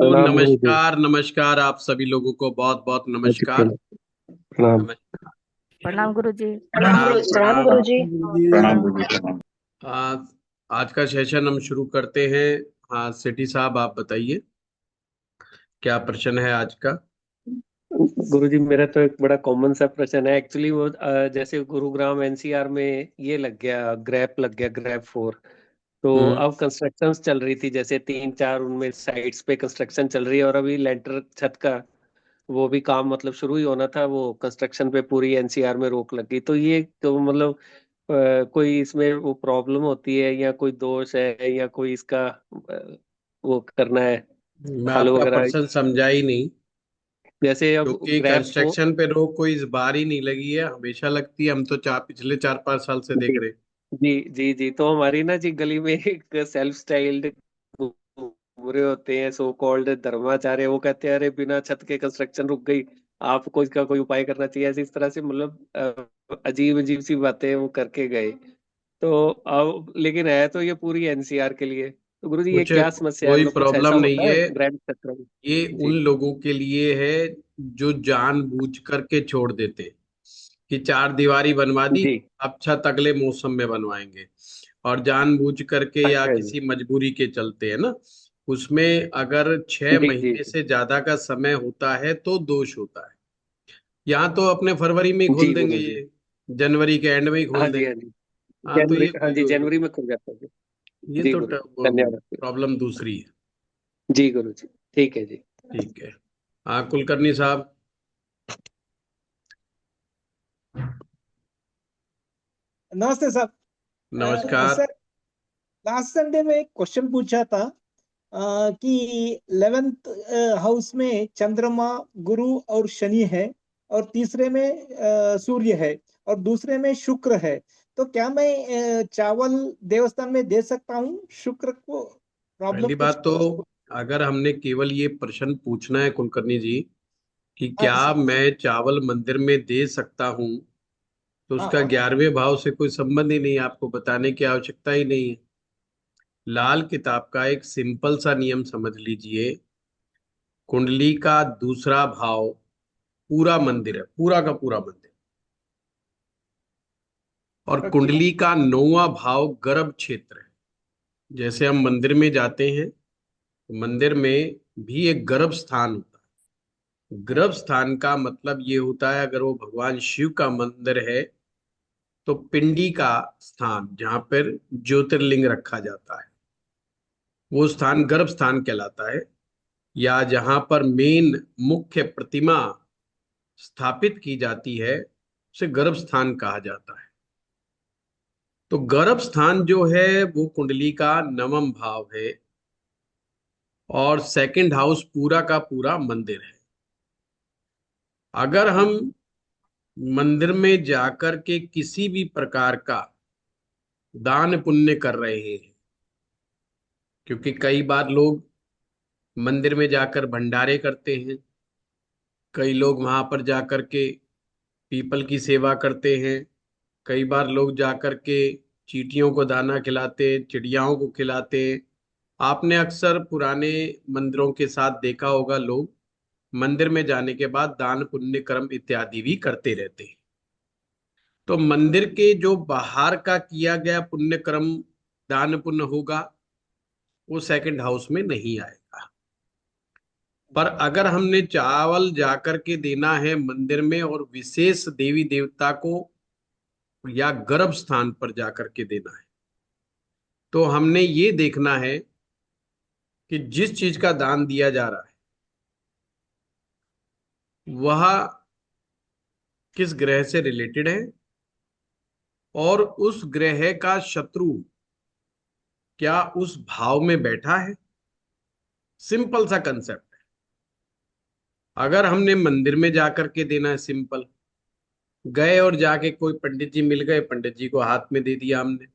प्रणाम गुरु जी। नमस्कार नमस्कार, आप सभी लोगों को बहुत बहुत जय श्री नमस्कार। कृष्ण। प्रणाम। नमस्कार। प्रणाम गुरु जी। प्रणाम प्रणाम प्रणाम। गुरु जी। प्रणाम गुरु जी प्रणाम। आज आज का सेशन हम शुरू करते हैं। हाँ, सिटी साहब आप बताइए, क्या प्रश्न है आज का? गुरु जी, मेरा तो एक बड़ा कॉमन सा प्रश्न है एक्चुअली। वो जैसे गुरुग्राम एनसीआर में ये लग गया, ग्रैप लग गया, ग्रैप 4। तो हम्म। अब कंस्ट्रक्शंस चल रही थी, जैसे 3-4 उनमें साइट्स पे कंस्ट्रक्शन चल रही है, और अभी लेंटर छत का वो भी काम मतलब शुरू ही होना था। वो कंस्ट्रक्शन पे पूरी एनसीआर में रोक लगी। तो ये तो मतलब कोई इसमें वो प्रॉब्लम होती है, या कोई दोष है, या कोई इसका वो करना है मैं हल आपका वगैरह। प्रश्न समझा ही नहीं। जैसे अब क्योंकि ग्रैप फोर। कंस्ट्रक्शन पे रोक कोई इस बार ही नहीं लगी है, हमेशा लगती है। हम तो पिछले 4-5 साल से देख जी रहे हैं। जी जी जी। तो हमारी ना जी गली में एक सेल्फ स्टाइल्ड बुरे होते हैं, सो कॉल्ड धर्माचार्य। वो कहते हैं अरे बिना छत के कंस्ट्रक्शन रुक गई, आपको इसका कोई उपाय करना चाहिए। ऐसी इस तरह से मतलब अजीब अजीब सी बातें वो करके गए। तो अब लेकिन है तो ये पूरी एनसीआर के लिए। तो गुरु जी, ये कुछ क्या समस्या है? कोई मतलब कुछ ऐसा प्रॉब्लम नहीं होता है है। ग्रैंड क्षेत्र में? ये उन जी लोगों के लिए है जो जानबूझ करके छोड़ देते हैं कि चार दीवारी बनवा दी, जी। अब छत अगले मौसम में बनवाएंगे। और जानबूझ करके या अच्छा जी। किसी मजबूरी के चलते, है ना। उसमें अगर छह जी जी महीने से ज्यादा का समय होता है तो दोष होता है। यहाँ तो अपने फरवरी में ही खोल जी देंगे गुरु जी। ये, जनवरी के एंड में ही हाँ खोल जी हाँ देंगे। जी। हाँ, तो जनवरी, ये हाँ कोई जी, जनवरी में खुल जाता है जी। ये जी तो गुरु जी, धन्यवाद। प्रॉब्लम दूसरी है। जी गुरु जी, ठीक है जी। ठीक है। हाँ, कुलकर्णी साहब। नमस्ते सर। नमस्कार। सर, लास्ट संडे में एक क्वेश्चन पूछा था कि 11th हाउस में चंद्रमा, गुरु और शनि है, और तीसरे में सूर्य है, और दूसरे में शुक्र है। तो क्या मैं चावल देवस्थान में दे सकता हूँ शुक्र को? प्रॉब्लम पहली कुछ? बात तो, अगर हमने केवल ये प्रश्न पूछना है कुलकर्णी जी कि हाँ क्या सर। मैं चावल मंदिर में दे सकता हूँ, तो हाँ उसका हाँ। 11वें भाव से कोई संबंध ही नहीं है, आपको बताने की आवश्यकता ही नहीं है। लाल किताब का एक सिंपल सा नियम समझ लीजिए। कुंडली का दूसरा भाव पूरा मंदिर है, पूरा का पूरा मंदिर। और ओके। कुंडली का 9वां भाव गर्भ क्षेत्र है। जैसे हम मंदिर में जाते हैं तो मंदिर में भी एक गर्भ स्थान होता है। गर्भ स्थान का मतलब ये होता है, अगर वो भगवान शिव का मंदिर है तो पिंडी का स्थान, जहां पर ज्योतिर्लिंग रखा जाता है, वो स्थान गर्भ स्थान कहलाता है। या जहां पर मेन मुख्य प्रतिमा स्थापित की जाती है उसे गर्भ स्थान कहा जाता है। तो गर्भ स्थान जो है वो कुंडली का 9वां भाव है, और सेकंड हाउस पूरा का पूरा मंदिर है। अगर हम मंदिर में जाकर के किसी भी प्रकार का दान पुण्य कर रहे हैं, क्योंकि कई बार लोग मंदिर में जाकर भंडारे करते हैं, कई लोग वहां पर जाकर के पीपल की सेवा करते हैं, कई बार लोग जाकर के चींटियों को दाना खिलाते हैं, चिड़ियाओं को खिलाते हैं। आपने अक्सर पुराने मंदिरों के साथ देखा होगा, लोग मंदिर में जाने के बाद दान पुण्य कर्म इत्यादि भी करते रहते हैं। तो मंदिर के जो बाहर का किया गया पुण्य कर्म, दान पुण्य होगा, वो सेकंड हाउस में नहीं आएगा। पर अगर हमने चावल जाकर के देना है मंदिर में, और विशेष देवी देवता को या गर्भ स्थान पर जाकर के देना है, तो हमने ये देखना है कि जिस चीज का दान दिया जा रहा है वह किस ग्रह से रिलेटेड है, और उस ग्रह का शत्रु क्या उस भाव में बैठा है। सिंपल सा कंसेप्ट। अगर हमने मंदिर में जाकर के देना है, सिंपल, गए और जाके कोई पंडित जी मिल गए, पंडित जी को हाथ में दे दिया हमने,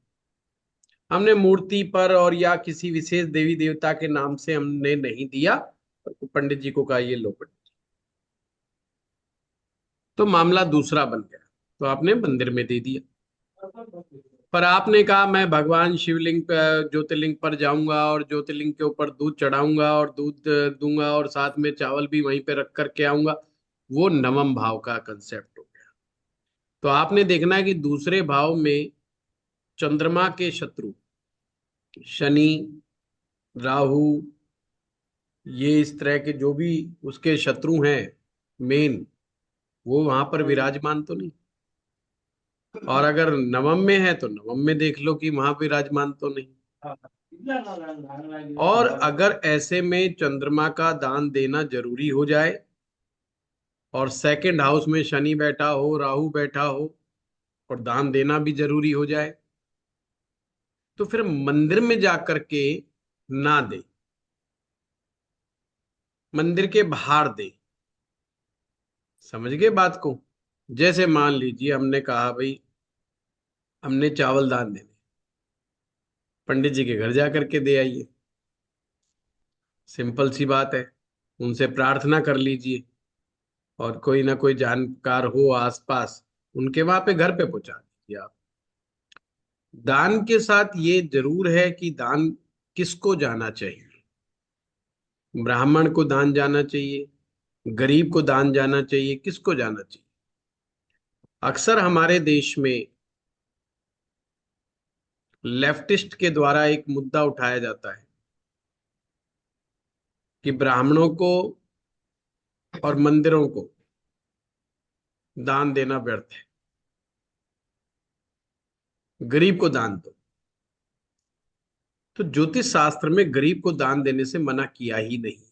हमने मूर्ति पर और या किसी विशेष देवी देवता के नाम से हमने नहीं दिया, तो पंडित जी को कहा ये लो पंडित, तो मामला दूसरा बन गया, तो आपने मंदिर में दे दिया। पर आपने कहा मैं भगवान शिवलिंग पर, ज्योतिर्लिंग पर जाऊंगा और ज्योतिर्लिंग के ऊपर दूध चढ़ाऊंगा और दूध दूंगा और साथ में चावल भी वहीं पे रख करके आऊंगा। वो नवम भाव का कंसेप्ट हो गया। तो आपने देखना है कि दूसरे भाव में चंद्रमा के शत्रु शनि, राहु, ये इस तरह के जो भी उसके शत्रु हैं मेन, वो वहां पर विराजमान तो नहीं। और अगर नवम में है तो नवम में देख लो कि वहां विराजमान तो नहीं। और अगर ऐसे में चंद्रमा का दान देना जरूरी हो जाए और सेकंड हाउस में शनि बैठा हो, राहु बैठा हो, और दान देना भी जरूरी हो जाए, तो फिर मंदिर में जाकर के ना दे, मंदिर के बाहर दे। समझ गए बात को? जैसे मान लीजिए हमने कहा भाई हमने चावल दान देने, पंडित जी के घर जाकर के दे आइए, सिंपल सी बात है। उनसे प्रार्थना कर लीजिए और कोई ना कोई जानकार हो आसपास, उनके वहां पे घर पे पहुंचा दीजिए आप। दान के साथ ये जरूर है कि दान किसको जाना चाहिए। ब्राह्मण को दान जाना चाहिए, गरीब को दान जाना चाहिए, किसको जाना चाहिए? अक्सर हमारे देश में लेफ्टिस्ट के द्वारा एक मुद्दा उठाया जाता है कि ब्राह्मणों को और मंदिरों को दान देना व्यर्थ है, गरीब को दान दो। तो ज्योतिष शास्त्र में गरीब को दान देने से मना किया ही नहीं,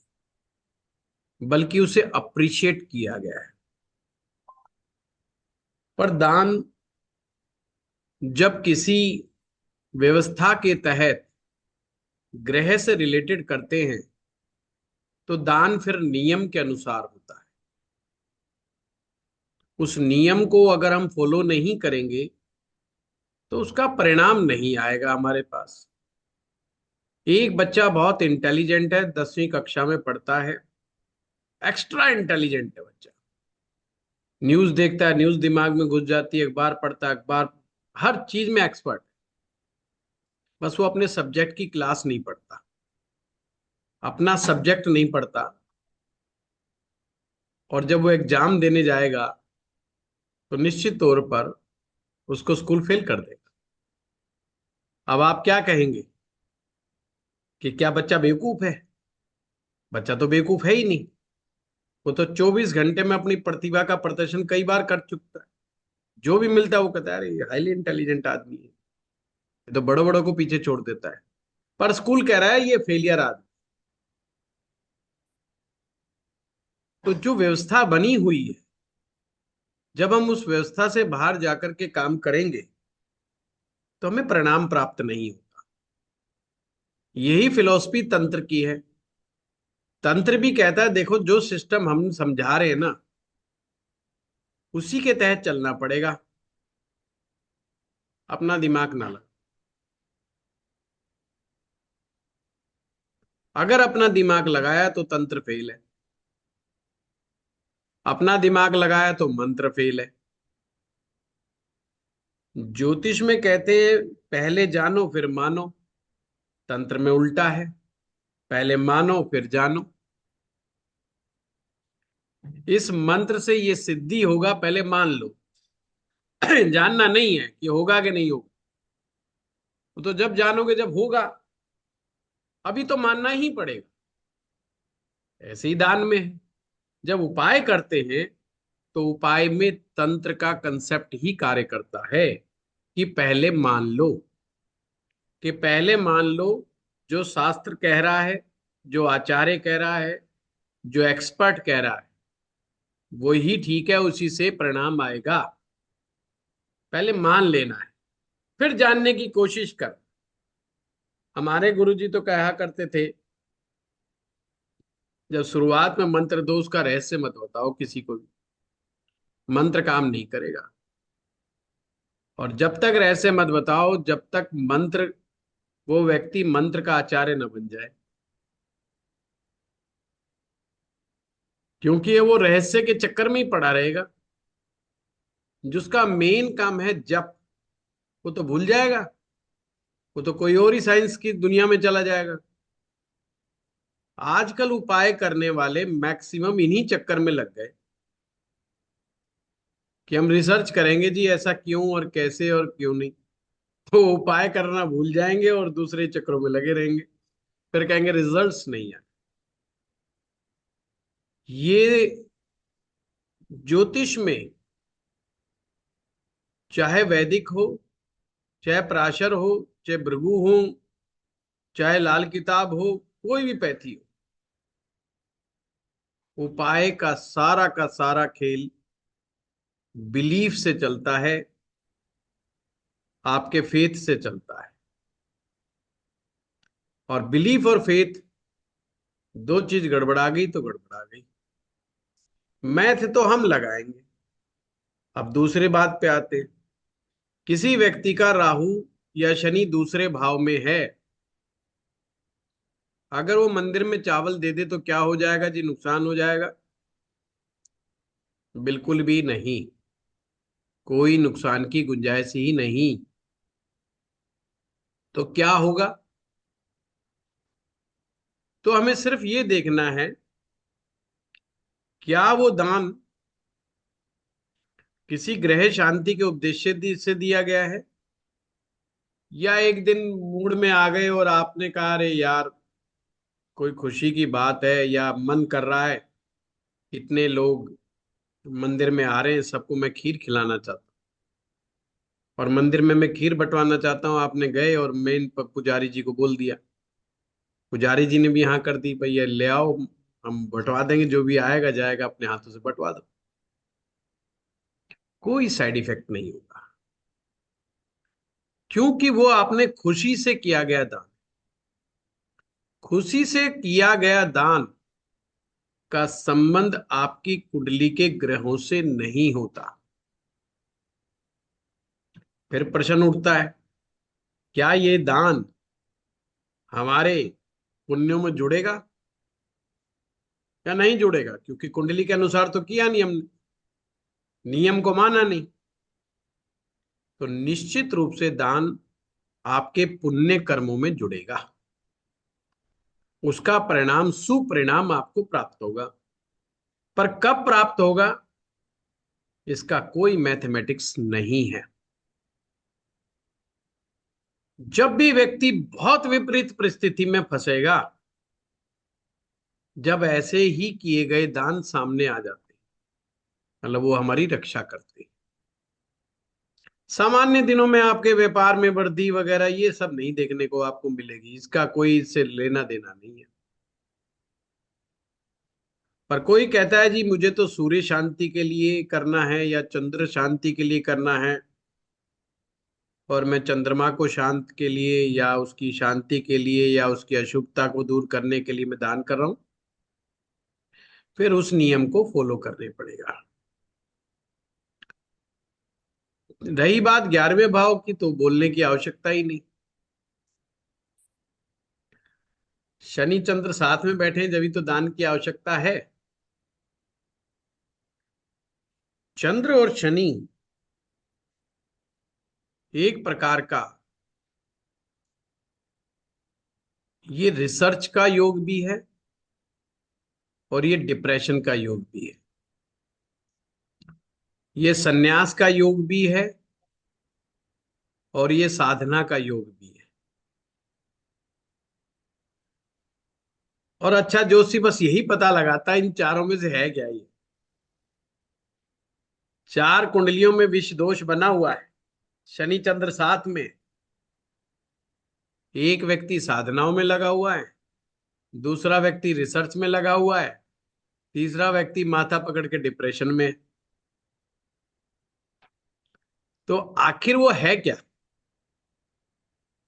बल्कि उसे अप्रिशिएट किया गया है। पर दान जब किसी व्यवस्था के तहत ग्रह से रिलेटेड करते हैं तो दान फिर नियम के अनुसार होता है। उस नियम को अगर हम फॉलो नहीं करेंगे तो उसका परिणाम नहीं आएगा हमारे पास। एक बच्चा बहुत इंटेलिजेंट है, 10वीं कक्षा में पढ़ता है, एक्स्ट्रा इंटेलिजेंट है बच्चा, न्यूज देखता है, न्यूज दिमाग में घुस जाती है, अखबार पढ़ता है, अखबार, हर चीज में एक्सपर्ट। बस वो अपने सब्जेक्ट की क्लास नहीं पढ़ता, अपना सब्जेक्ट नहीं पढ़ता, और जब वो एग्जाम देने जाएगा तो निश्चित तौर पर उसको स्कूल फेल कर देगा। अब आप क्या कहेंगे कि क्या बच्चा बेवकूफ है? बच्चा तो बेवकूफ है ही नहीं, वो तो 24 घंटे में अपनी प्रतिभा का प्रदर्शन कई बार कर चुका है। जो भी मिलता है वो कहता है अरे हाईली इंटेलिजेंट आदमी है, ये तो बड़ों बड़ों को पीछे छोड़ देता है। पर स्कूल कह रहा है ये फेलियर आदमी। तो जो व्यवस्था बनी हुई है, जब हम उस व्यवस्था से बाहर जाकर के काम करेंगे तो हमें परिणाम प्राप्त नहीं होगा। यही फिलॉसफी तंत्र की है। तंत्र भी कहता है देखो जो सिस्टम हम समझा रहे हैं ना, उसी के तहत चलना पड़ेगा, अपना दिमाग ना लगा। अगर अपना दिमाग लगाया तो तंत्र फेल है, अपना दिमाग लगाया तो मंत्र फेल है। ज्योतिष में कहते हैं पहले जानो फिर मानो, तंत्र में उल्टा है, पहले मानो फिर जानो। इस मंत्र से ये सिद्धि होगा पहले मान लो। जानना नहीं है कि होगा कि नहीं होगा, वो तो जब जानोगे जब होगा, अभी तो मानना ही पड़ेगा। ऐसे ही दान में है, जब उपाय करते हैं तो उपाय में तंत्र का कंसेप्ट ही कार्य करता है कि पहले मान लो, कि पहले मान लो जो शास्त्र कह रहा है, जो आचार्य कह रहा है, जो एक्सपर्ट कह रहा है वो ही ठीक है, उसी से परिणाम आएगा। पहले मान लेना है, फिर जानने की कोशिश कर। हमारे गुरुजी तो कहा करते थे जब शुरुआत में मंत्र दो उसका रहस्य मत बताओ किसी को भी, मंत्र काम नहीं करेगा। और जब तक रहस्य मत बताओ जब तक मंत्र, वो व्यक्ति मंत्र का आचार्य न बन जाए, क्योंकि ये वो रहस्य के चक्कर में ही पड़ा रहेगा। जिसका मेन काम है जप, वो तो भूल जाएगा, वो तो कोई और ही साइंस की दुनिया में चला जाएगा। आजकल उपाय करने वाले मैक्सिमम इन्हीं चक्कर में लग गए कि हम रिसर्च करेंगे जी ऐसा क्यों और कैसे और क्यों नहीं, तो उपाय करना भूल जाएंगे और दूसरे चक्रों में लगे रहेंगे, फिर कहेंगे रिजल्ट्स नहीं है। ये ज्योतिष में चाहे वैदिक हो, चाहे पराशर हो, चाहे भृगु हो, चाहे लाल किताब हो, कोई भी पैथी हो, उपाय का सारा खेल बिलीफ से चलता है, आपके फेथ से चलता है। और बिलीफ और फेथ दो चीज गड़बड़ा गई तो गड़बड़ा गई। मैथ तो हम लगाएंगे। अब दूसरे बात पे आते हैं। किसी व्यक्ति का राहु या शनि दूसरे भाव में है, अगर वो मंदिर में चावल दे दे तो क्या हो जाएगा जी, नुकसान हो जाएगा? बिल्कुल भी नहीं, कोई नुकसान की गुंजाइश ही नहीं। तो क्या होगा? तो हमें सिर्फ ये देखना है, क्या वो दान किसी ग्रह शांति के उद्देश्य से दिया गया है, या एक दिन मूड में आ गए और आपने कहा अरे यार कोई खुशी की बात है या मन कर रहा है, इतने लोग मंदिर में आ रहे हैं, सबको मैं खीर खिलाना चाहता हूँ और मंदिर में मैं खीर बंटवाना चाहता हूँ, आपने गए और मेन पुजारी जी को बोल दिया, पुजारी जी ने भी हाँ कर दी, भैया ले आओ हम बंटवा देंगे, जो भी आएगा जाएगा अपने हाथों से बंटवा दो, कोई साइड इफेक्ट नहीं होगा, क्योंकि वो आपने खुशी से किया गया दान। खुशी से किया गया दान का संबंध आपकी कुंडली के ग्रहों से नहीं होता। फिर प्रश्न उठता है, क्या ये दान हमारे पुण्यों में जुड़ेगा या नहीं जुड़ेगा? क्योंकि कुंडली के अनुसार तो किया नहीं हमने, नियम को माना नहीं। तो निश्चित रूप से दान आपके पुण्य कर्मों में जुड़ेगा, उसका परिणाम सुपरिणाम आपको प्राप्त होगा। पर कब प्राप्त होगा इसका कोई मैथमेटिक्स नहीं है। जब भी व्यक्ति बहुत विपरीत परिस्थिति में फंसेगा, जब ऐसे ही किए गए दान सामने आ जाते, मतलब वो हमारी रक्षा करते। सामान्य दिनों में आपके व्यापार में वृद्धि वगैरह ये सब नहीं देखने को आपको मिलेगी, इसका कोई इससे लेना देना नहीं है। पर कोई कहता है जी मुझे तो सूर्य शांति के लिए करना है या चंद्र शांति के लिए करना है, और मैं चंद्रमा को शांत के लिए या उसकी शांति के लिए या उसकी अशुभता को दूर करने के लिए मैं दान कर रहा हूं, फिर उस नियम को फॉलो करने पड़ेगा। रही बात 11वें भाव की, तो बोलने की आवश्यकता ही नहीं। शनि चंद्र साथ में बैठे हैं जब तो दान की आवश्यकता है। चंद्र और शनि एक प्रकार का ये रिसर्च का योग भी है और ये डिप्रेशन का योग भी है, ये सन्यास का योग भी है और ये साधना का योग भी है। और अच्छा जोशी बस यही पता लगाता है इन चारों में से है क्या ये। चार कुंडलियों में विष दोष बना हुआ है, शनि चंद्र साथ में, एक व्यक्ति साधनाओं में लगा हुआ है, दूसरा व्यक्ति रिसर्च में लगा हुआ है, तीसरा व्यक्ति माथा पकड़ के डिप्रेशन में। तो आखिर वो है क्या?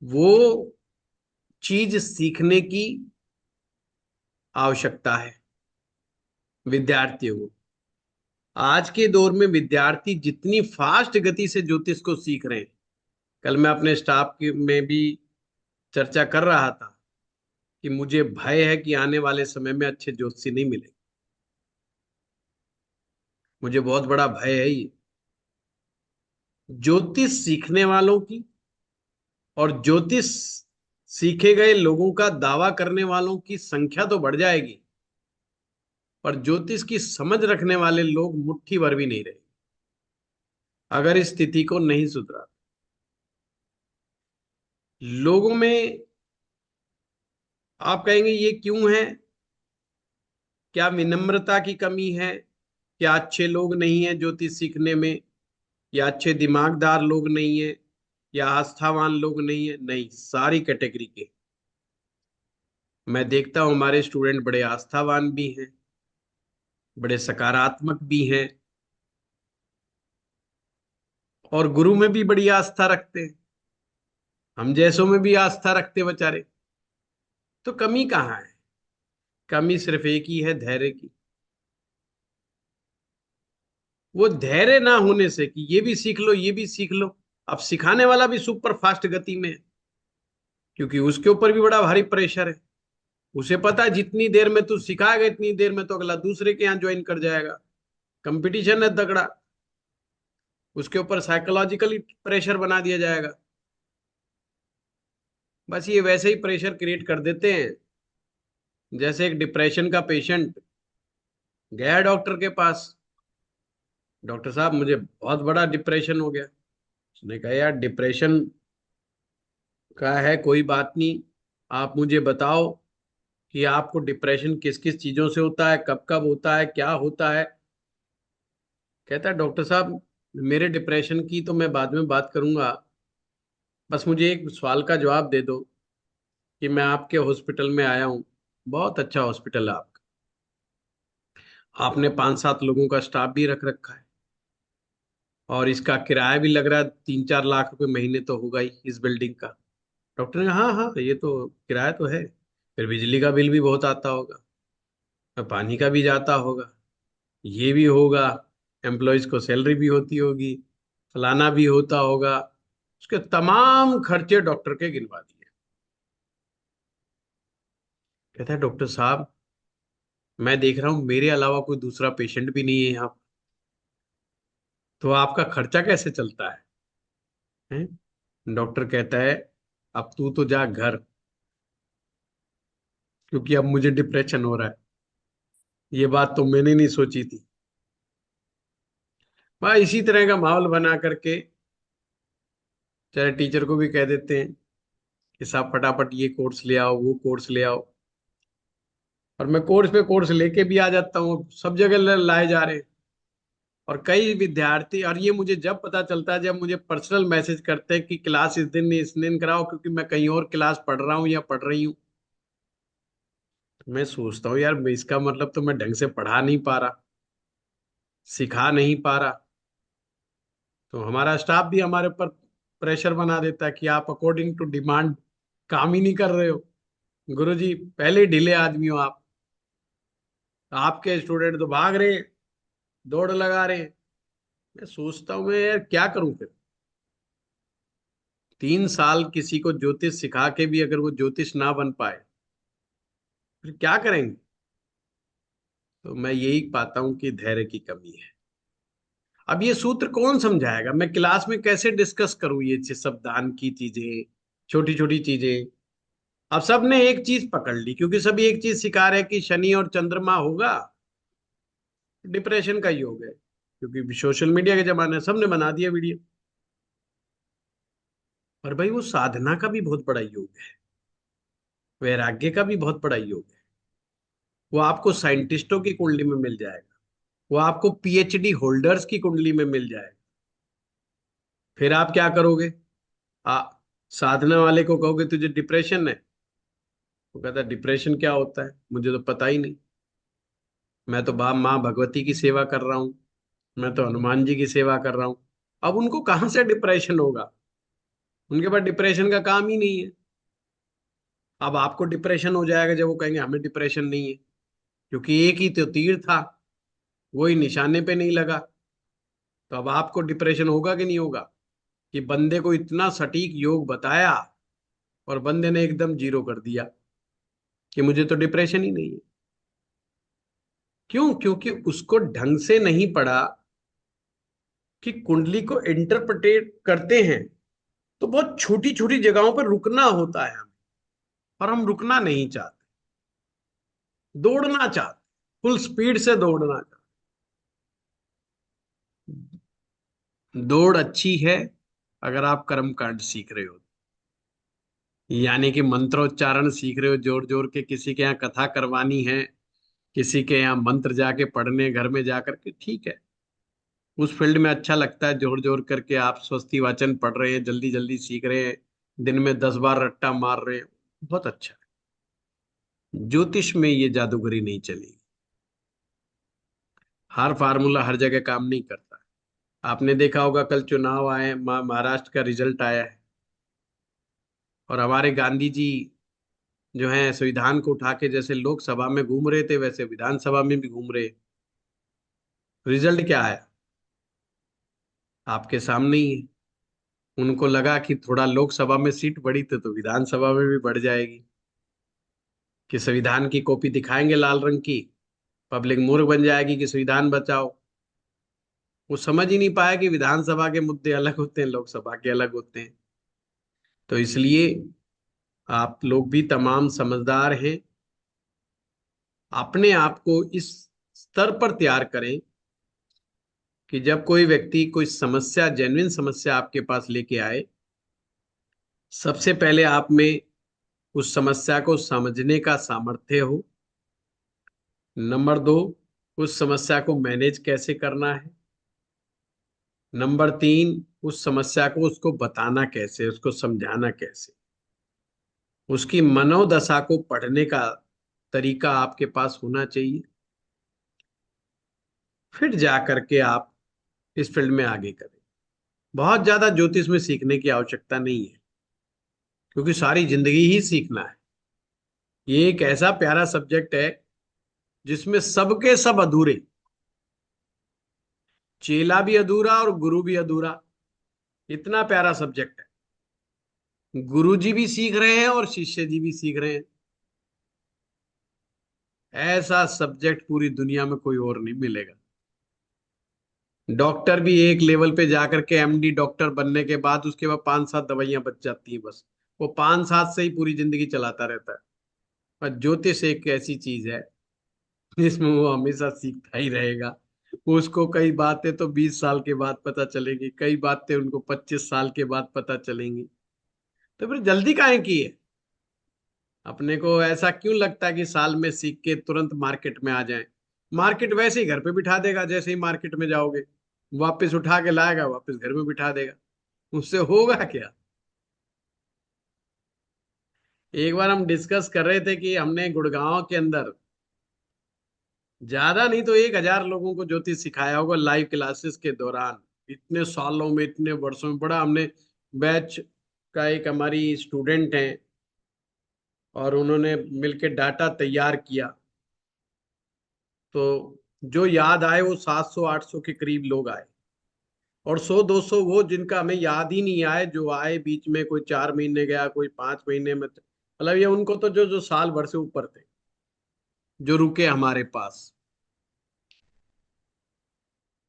वो चीज सीखने की आवश्यकता है विद्यार्थियों को। आज के दौर में विद्यार्थी जितनी फास्ट गति से ज्योतिष को सीख रहे हैं, कल मैं अपने स्टाफ में भी चर्चा कर रहा था कि मुझे भय है कि आने वाले समय में अच्छे ज्योतिषी नहीं मिलेंगे। मुझे बहुत बड़ा भय है ये। ज्योतिष सीखने वालों की और ज्योतिष सीखे गए लोगों का दावा करने वालों की संख्या तो बढ़ जाएगी, पर ज्योतिष की समझ रखने वाले लोग मुट्ठी भर भी नहीं रहे अगर इस स्थिति को नहीं सुधरा। लोगों में आप कहेंगे ये क्यों है? क्या विनम्रता की कमी है? क्या अच्छे लोग नहीं है ज्योतिष सीखने में? या अच्छे दिमागदार लोग नहीं है? या आस्थावान लोग नहीं है? नहीं, सारी कैटेगरी के। मैं देखता हूं हमारे स्टूडेंट बड़े आस्थावान भी हैं, बड़े सकारात्मक भी हैं, और गुरु में भी बड़ी आस्था रखते हैं, हम जैसों में भी आस्था रखते बेचारे। तो कमी कहाँ है? कमी सिर्फ एक ही है, धैर्य की। वो धैर्य ना होने से कि ये भी सीख लो, ये भी सीख लो। अब सिखाने वाला भी सुपर फास्ट गति में है, क्योंकि उसके ऊपर भी बड़ा भारी प्रेशर है। उसे पता है जितनी देर में तू सिखाएगा इतनी देर में तो अगला दूसरे के यहाँ ज्वाइन कर जाएगा। कंपटीशन है तगड़ा, उसके ऊपर साइकोलॉजिकली प्रेशर बना दिया जाएगा। बस ये वैसे ही प्रेशर क्रिएट कर देते हैं, जैसे एक डिप्रेशन का पेशेंट गया डॉक्टर के पास। डॉक्टर साहब मुझे बहुत बड़ा डिप्रेशन हो गया। उसने कहा यार डिप्रेशन का है कोई बात नहीं, आप मुझे बताओ कि आपको डिप्रेशन किस किस चीजों से होता है, कब कब होता है, क्या होता है। कहता है डॉक्टर साहब मेरे डिप्रेशन की तो मैं बाद में बात करूंगा, बस मुझे एक सवाल का जवाब दे दो कि मैं आपके हॉस्पिटल में आया हूँ, बहुत अच्छा हॉस्पिटल है आपका, आपने 5-7 लोगों का स्टाफ भी रख रखा है, और इसका किराया भी लग रहा है 3-4 लाख रुपए महीने तो होगा ही इस बिल्डिंग का। डॉक्टर ने कहा हाँ हाँ ये तो किराया तो है, फिर बिजली का बिल भी बहुत आता होगा, और पानी का भी जाता होगा, ये भी होगा, एम्प्लॉयज को सैलरी भी होती होगी, फलाना भी होता होगा। उसके तमाम खर्चे डॉक्टर के गिनवा दिए। कहता है डॉक्टर साहब मैं देख रहा हूं मेरे अलावा कोई दूसरा पेशेंट भी नहीं है यहाँ, तो आपका खर्चा कैसे चलता है? डॉक्टर कहता है अब तू तो जा घर, क्योंकि अब मुझे डिप्रेशन हो रहा है। ये बात तो मैंने नहीं सोची थी। वह इसी तरह का माहौल बना करके चाहे टीचर को भी कह देते हैं कि साहब फटाफट ये कोर्स ले आओ, वो कोर्स ले आओ, और मैं कोर्स पे कोर्स लेके भी आ जाता हूँ, सब जगह लाए जा रहे हैं। और कई विद्यार्थी, और ये मुझे जब पता चलता है जब मुझे पर्सनल मैसेज करते हैं कि क्लास इस दिन कराओ क्योंकि मैं कहीं और क्लास पढ़ रहा हूँ या पढ़ रही हूँ। तो मैं सोचता हूँ यार इसका मतलब तो मैं ढंग से पढ़ा नहीं पा रहा, सिखा नहीं पा रहा। तो हमारा स्टाफ भी हमारे ऊपर प्रेशर बना देता है कि आप अकॉर्डिंग टू डिमांड काम ही नहीं कर रहे हो। गुरुजी पहले ढीले आदमी हो आप, आपके स्टूडेंट तो भाग रहे हैं, दौड़ लगा रहे हैं। मैं सोचता हूँ मैं यार क्या करूं फिर? 3 साल किसी को ज्योतिष सिखा के भी अगर वो ज्योतिष ना बन पाए फिर क्या करेंगे? तो मैं यही पाता हूं कि धैर्य की कमी है। अब ये सूत्र कौन समझाएगा? मैं क्लास में कैसे डिस्कस करूं ये सब दान की चीजें, छोटी छोटी चीजें? अब सबने एक चीज पकड़ ली, क्योंकि सभी एक चीज सिखा रहे हैं कि शनि और चंद्रमा होगा डिप्रेशन का योग है, क्योंकि सोशल मीडिया के जमाने में सबने बना दिया वीडियो। और भाई वो साधना का भी बहुत बड़ा योग है, वैराग्य का भी बहुत बड़ा योग है। वो आपको साइंटिस्टों की कुंडली में मिल जाएगा, वो आपको पीएचडी होल्डर्स की कुंडली में मिल जाएगा। फिर आप क्या करोगे? आ साधना वाले को कहोगे तुझे डिप्रेशन है, वो कहता है डिप्रेशन क्या होता है मुझे तो पता ही नहीं, मैं तो बाप माँ भगवती की सेवा कर रहा हूँ, मैं तो हनुमान जी की सेवा कर रहा हूँ। अब उनको कहाँ से डिप्रेशन होगा? उनके पास डिप्रेशन का काम ही नहीं है। अब आपको डिप्रेशन हो जाएगा जब वो कहेंगे हमें डिप्रेशन नहीं है, क्योंकि एक ही तो तीर था, वही निशाने पे नहीं लगा। तो अब आपको डिप्रेशन होगा कि नहीं होगा कि बंदे को इतना सटीक योग बताया और बंदे ने एकदम जीरो कर दिया कि मुझे तो डिप्रेशन ही नहीं है। क्यों? क्योंकि उसको ढंग से नहीं पढ़ा, कि कुंडली को इंटरप्रेट करते हैं तो बहुत छोटी छोटी जगहों पर रुकना होता है हमें, और हम रुकना नहीं चाहते, दौड़ना चाहते, फुल स्पीड से दौड़ना चाहते। दौड़ अच्छी है अगर आप कर्म कांड सीख रहे हो, यानी कि मंत्रोच्चारण सीख रहे हो, जोर जोर के किसी के यहाँ कथा करवानी है, किसी के यहाँ मंत्र जाके पढ़ने घर में जाकर के, ठीक है, उस फील्ड में अच्छा लगता है, जोर जोर करके आप स्वस्ति वाचन पढ़ रहे हैं, जल्दी जल्दी सीख रहे हैं, दिन में 10 बार रट्टा मार रहे हैं, बहुत अच्छा है। ज्योतिष में ये जादूगरी नहीं चलेगी। हर फार्मूला हर जगह काम नहीं करता। आपने देखा होगा कल चुनाव आए, महाराष्ट्र का रिजल्ट आया है, और हमारे गांधी जी जो है संविधान को उठा के जैसे लोकसभा में घूम रहे थे वैसे विधानसभा में भी घूम रहे। रिजल्ट क्या आया? आपके सामने ही है। उनको लगा कि थोड़ा लोकसभा में सीट बढ़ी तो विधानसभा में भी बढ़ जाएगी, कि संविधान की कॉपी दिखाएंगे लाल रंग की, पब्लिक मूर्ख बन जाएगी कि संविधान बचाओ। वो समझ ही नहीं पाया कि विधानसभा के मुद्दे अलग होते हैं, लोकसभा के अलग होते हैं। तो इसलिए आप लोग भी तमाम समझदार हैं, अपने आप को इस स्तर पर तैयार करें कि जब कोई व्यक्ति कोई समस्या, जेन्युइन समस्या आपके पास लेके आए, सबसे पहले आप में उस समस्या को समझने का सामर्थ्य हो। नंबर 2, उस समस्या को मैनेज कैसे करना है। नंबर 3, उस समस्या को उसको बताना कैसे, उसको समझाना कैसे, उसकी मनोदशा को पढ़ने का तरीका आपके पास होना चाहिए। फिर जा करके आप इस फील्ड में आगे करें। बहुत ज्यादा ज्योतिष में सीखने की आवश्यकता नहीं है, क्योंकि सारी जिंदगी ही सीखना है। ये एक ऐसा प्यारा सब्जेक्ट है जिसमें सबके सब अधूरे, चेला भी अधूरा और गुरु भी अधूरा, इतना प्यारा सब्जेक्ट है। गुरु जी भी सीख रहे हैं और शिष्य जी भी सीख रहे हैं। ऐसा सब्जेक्ट पूरी दुनिया में कोई और नहीं मिलेगा। डॉक्टर भी एक लेवल पे जाकर के एमडी डॉक्टर बनने के बाद उसके बाद 5-7 दवाइयां बच जाती हैं बस, वो 5-7 से ही पूरी जिंदगी चलाता रहता है। और ज्योतिष एक ऐसी चीज है जिसमें वो हमेशा सीखता ही रहेगा। उसको कई बातें तो 20 साल के बाद पता चलेगी, कई बातें उनको 25 साल के बाद पता चलेंगी। तो फिर जल्दी काहे की है? अपने को ऐसा क्यों लगता है कि साल में सीख के तुरंत मार्केट में आ जाए? मार्केट वैसे ही घर पे बिठा देगा, जैसे ही मार्केट में जाओगे वापस उठा के लाएगा, वापस घर में बिठा देगा। उससे होगा क्या? एक बार हम डिस्कस कर रहे थे कि हमने गुड़गांव के अंदर ज्यादा नहीं तो 1,000 लोगों को ज्योतिष सिखाया होगा लाइव क्लासेस के दौरान। इतने सालों में, इतने वर्षों में बड़ा हमने बैच का, एक हमारी स्टूडेंट हैं और उन्होंने मिलकर डाटा तैयार किया, तो जो याद आए वो 700-800 के करीब लोग आए, और 100-200 वो जिनका हमें याद ही नहीं आए, जो आए बीच में, कोई 4 महीने गया, कोई 5 महीने में, मतलब ये उनको तो जो जो साल भर से ऊपर थे जो रुके हमारे पास।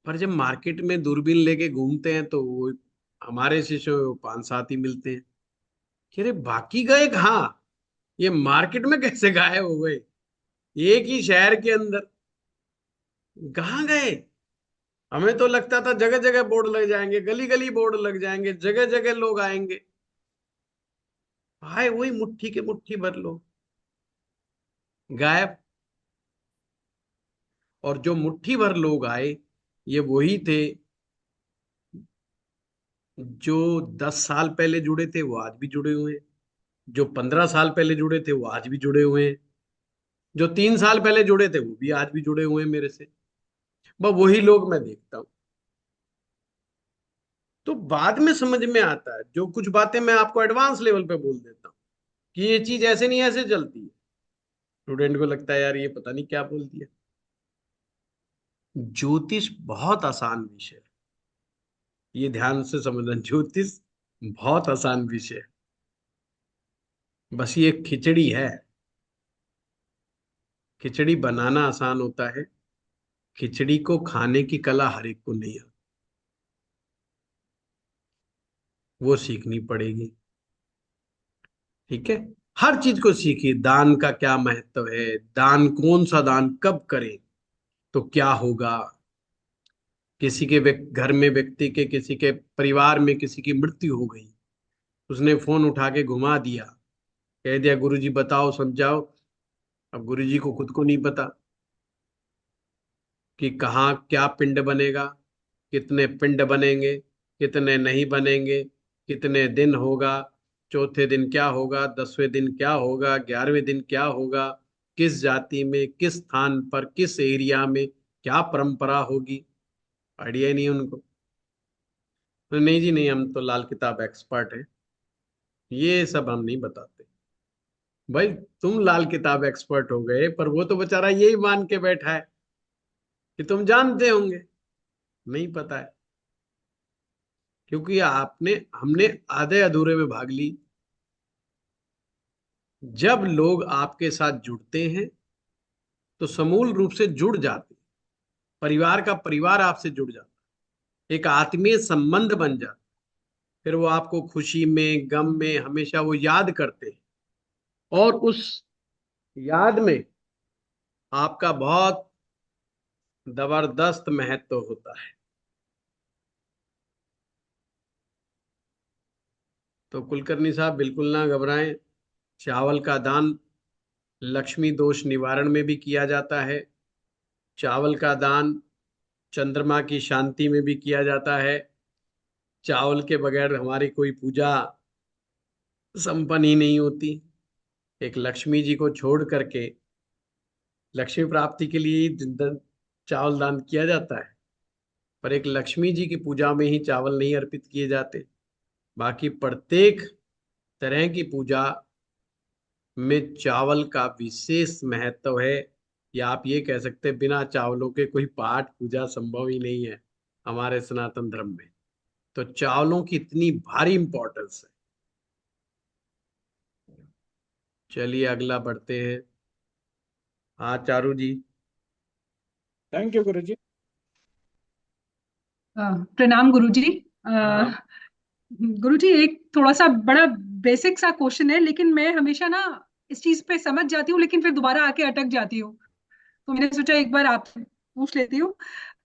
पर जब मार्केट में दूरबीन लेके घूमते हैं तो वो हमारे शिष्य 5-7 ही मिलते हैं कि अरे बाकी गए कहाँ, ये मार्केट में कैसे गायब हो गए, एक ही शहर के अंदर कहाँ गए? हमें तो लगता था जगह जगह बोर्ड लग जाएंगे, गली गली बोर्ड लग जाएंगे, जगह जगह लोग आएंगे। आए वही मुट्ठी के मुट्ठी भर लोग, गायब। और जो मुट्ठी भर लोग आए ये वही थे जो 10 साल पहले जुड़े थे, वो आज भी जुड़े हुए हैं। जो 15 साल पहले जुड़े थे वो आज भी जुड़े हुए हैं। जो 3 साल पहले जुड़े थे वो भी आज भी जुड़े हुए हैं मेरे से। बस वही लोग मैं देखता हूँ। तो बाद में समझ में आता है, जो कुछ बातें मैं आपको एडवांस लेवल पे बोल देता हूँ कि ये चीज ऐसे नहीं ऐसे चलती है, स्टूडेंट को लगता है यार ये पता नहीं क्या बोल दिया। ज्योतिष बहुत आसान विषय है, ये ध्यान से समझना, ज्योतिष बहुत आसान विषय है। बस ये खिचड़ी है, खिचड़ी बनाना आसान होता है, खिचड़ी को खाने की कला हर एक को नहीं आती। वो सीखनी पड़ेगी। ठीक है, हर चीज को सीखिए। दान का क्या महत्व है, दान कौन सा दान कब करें तो क्या होगा। किसी के घर में व्यक्ति के, किसी के परिवार में किसी की मृत्यु हो गई, उसने फोन उठा के घुमा दिया, कह दिया गुरुजी बताओ समझाओ। अब गुरुजी को खुद को नहीं पता कि कहाँ क्या पिंड बनेगा, कितने पिंड बनेंगे, कितने नहीं बनेंगे, कितने दिन होगा, चौथे दिन क्या होगा, 10वें दिन क्या होगा, 11वें दिन क्या होगा, किस जाति में, किस स्थान पर, किस एरिया में क्या परंपरा होगी। आइडिया ही नहीं है उनको। तो नहीं जी नहीं, हम तो लाल किताब एक्सपर्ट हैं, ये सब हम नहीं बताते। भाई तुम लाल किताब एक्सपर्ट हो गए, पर वो तो बेचारा यही मान के बैठा है कि तुम जानते होंगे। नहीं पता है, क्योंकि आपने, हमने आधे अधूरे में भाग ली। जब लोग आपके साथ जुड़ते हैं तो समूल रूप से जुड़ जाते हैं, परिवार का परिवार आपसे जुड़ जाता है, एक आत्मीय संबंध बन जाता है। फिर वो आपको खुशी में, गम में हमेशा वो याद करते हैं, और उस याद में आपका बहुत जबरदस्त महत्व होता है। तो कुलकर्णी साहब बिल्कुल ना घबराएं। चावल का दान लक्ष्मी दोष निवारण में भी किया जाता है। चावल का दान चंद्रमा की शांति में भी किया जाता है। चावल के बगैर हमारी कोई पूजा संपन्न ही नहीं होती। एक लक्ष्मी जी को छोड़ करके लक्ष्मी प्राप्ति के लिए ही चावल दान किया जाता है, पर एक लक्ष्मी जी की पूजा में ही चावल नहीं अर्पित किए जाते। बाकी प्रत्येक तरह की पूजा में चावल का विशेष महत्व है, या आप ये कह सकते हैं बिना चावलों के कोई पाठ पूजा संभव ही नहीं है हमारे सनातन धर्म में। तो चावलों की इतनी भारी इंपॉर्टेंस है। चलिए अगला बढ़ते हैं। हाँ चारू जी। थैंक यू गुरुजी। प्रणाम गुरुजी। प्रणाम। गुरुजी एक थोड़ा सा बड़ा बेसिक सा क्वेश्चन है, लेकिन मैं हमेशा ना इस चीज पे समझ जाती हूँ लेकिन फिर दोबारा आके अटक जाती हूँ, तो मैंने सोचा एक बार आपसे पूछ लेती हूँ।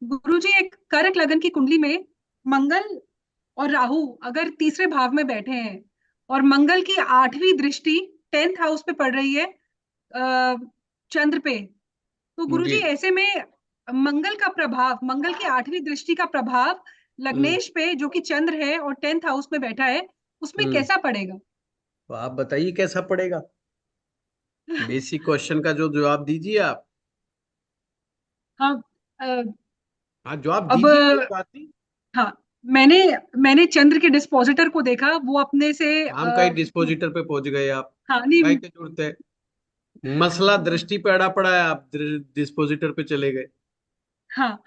गुरुजी एक कर्क लगन की कुंडली में मंगल और राहु अगर तीसरे भाव में बैठे हैं और मंगल की 8वीं दृष्टि 10th हाउस पे पड़ रही है अ, चंद्र पे, तो जी। गुरुजी ऐसे में मंगल का प्रभाव, मंगल की 8वीं दृष्टि का प्रभाव हम्म। लग्नेश पे जो कि चंद्र है और 10th हाउस में बैठा है उसमें हम्म। कैसा पड़ेगा? तो आप बताइए कैसा पड़ेगा। बेसिक क्वेश्चन का जो जवाब दीजिए आप। हाँ। अ, हाँ जवाब अब दीजिए, कोई बात नहीं। हाँ, मैंने मैंने चंद्र के डिस्पोजिटर को देखा, वो अपने से हम कहीं डिस्पोजिटर पे पहुंच गए आप। हाँ नहीं। काय की जरूरत है। मसला दृष्टि पे अड़ा पड़ा है, आप डिस्पोजिटर पे चले गए। हाँ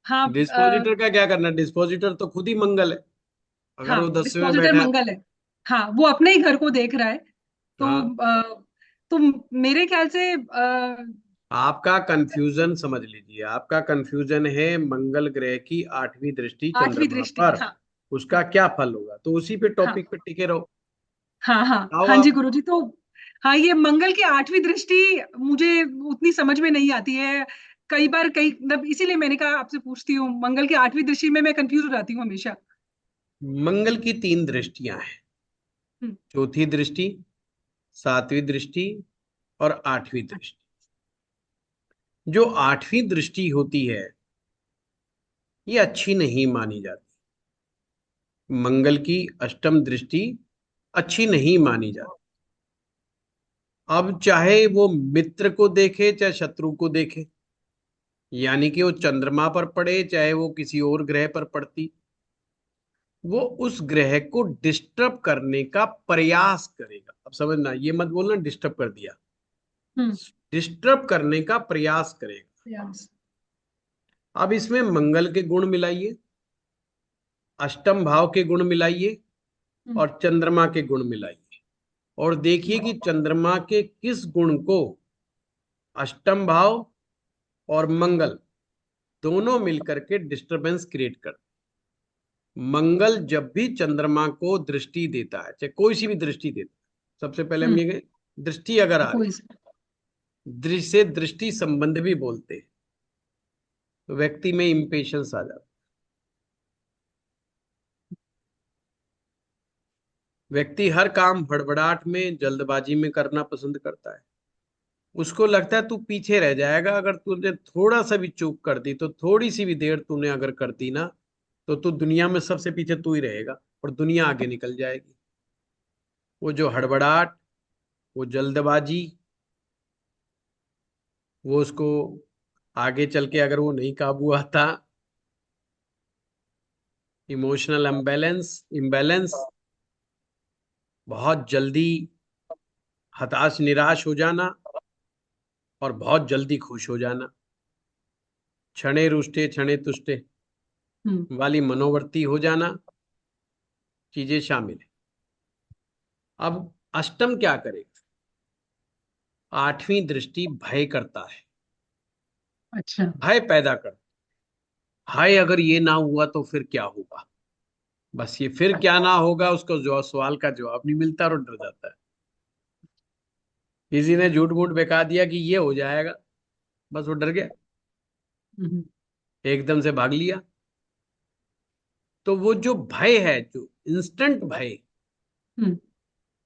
हाँ। डिस्पोजिटर का क्या करना, डिस्पोजिटर तो खुद ही मंगल है, अगर हाँ वो 10वें में डिस्पोजिटर बैठा है। मंगल है। हाँ वो अपने ही घर को देख रहा है। तो हाँ, तो मेरे ख्याल से आपका कंफ्यूजन समझ लीजिए। आपका कंफ्यूजन है मंगल ग्रह की 8वीं दृष्टि 8वीं चंद्रमा दृष्टि। पर, हाँ उसका क्या फल होगा, तो उसी पे हाँ टॉपिक पे टिके रहो। हाँ हाँ आओ हाँ जी आप। गुरुजी। तो हाँ, ये मंगल की 8वीं दृष्टि मुझे उतनी समझ में नहीं आती है कई बार, कई मतलब इसीलिए मैंने कहा आपसे पूछती हूँ। मंगल की 8वीं दृष्टि में मैं कंफ्यूज हो जाती हूँ हमेशा। मंगल की 3 दृष्टियां हैं। हम्म। चौथी दृष्टि, 7वीं दृष्टि और 8वीं दृष्टि। जो 8वीं दृष्टि होती है ये अच्छी नहीं मानी जाती। मंगल की अष्टम दृष्टि अच्छी नहीं मानी जाती। अब चाहे वो मित्र को देखे चाहे शत्रु को देखे, यानी कि वो चंद्रमा पर पड़े चाहे वो किसी और ग्रह पर पड़ती, वो उस ग्रह को डिस्टर्ब करने का प्रयास करेगा। अब समझना, ये मत बोलना डिस्टर्ब कर दिया, हम्म। डिस्टर्ब करने का प्रयास करेगा। यस। अब इसमें मंगल के गुण मिलाइए, अष्टम भाव के गुण मिलाइए हम्म। और चंद्रमा के गुण मिलाइए, और देखिए कि चंद्रमा के किस गुण को अष्टम भाव और मंगल दोनों मिलकर के डिस्टरबेंस क्रिएट कर। मंगल जब भी चंद्रमा को दृष्टि देता है, चाहे कोई सी भी दृष्टि देता है, सबसे पहले हम ये कहें, दृष्टि अगर आ रही, कोई दृष्टि से दृष्टि संबंध भी बोलते हैं, तो व्यक्ति में इम्पेशंस आ जाता है। व्यक्ति हर काम हड़बड़ाहट में, जल्दबाजी में करना पसंद करता है। उसको लगता है तू पीछे रह जाएगा, अगर तूने थोड़ा सा भी चूक कर दी, तो थोड़ी सी भी देर तूने अगर कर दी ना, तो तू दुनिया में सबसे पीछे तू ही रहेगा और दुनिया आगे निकल जाएगी। वो जो हड़बड़ाहट, वो जल्दबाजी, वो उसको आगे चल के अगर वो नहीं काबू आता, इमोशनल इम्बैलेंस इम्बैलेंस, बहुत जल्दी हताश निराश हो जाना और बहुत जल्दी खुश हो जाना, क्षणे रुष्टे क्षणे तुष्टे वाली मनोवृत्ति हो जाना, चीजें शामिल है। अब अष्टम क्या करेगा? आठवीं दृष्टि भय करता है, अच्छा। भय पैदा करता है। हाय अगर ये ना हुआ तो फिर क्या होगा, बस ये फिर क्या ना होगा, उसको जो सवाल का जवाब नहीं मिलता और डर जाता है। किसी ने झूठ मूठ बका दिया कि ये हो जाएगा, बस वो डर गया, हम्म। एकदम से भाग लिया। तो वो जो भय है, जो इंस्टेंट भय, हम्म।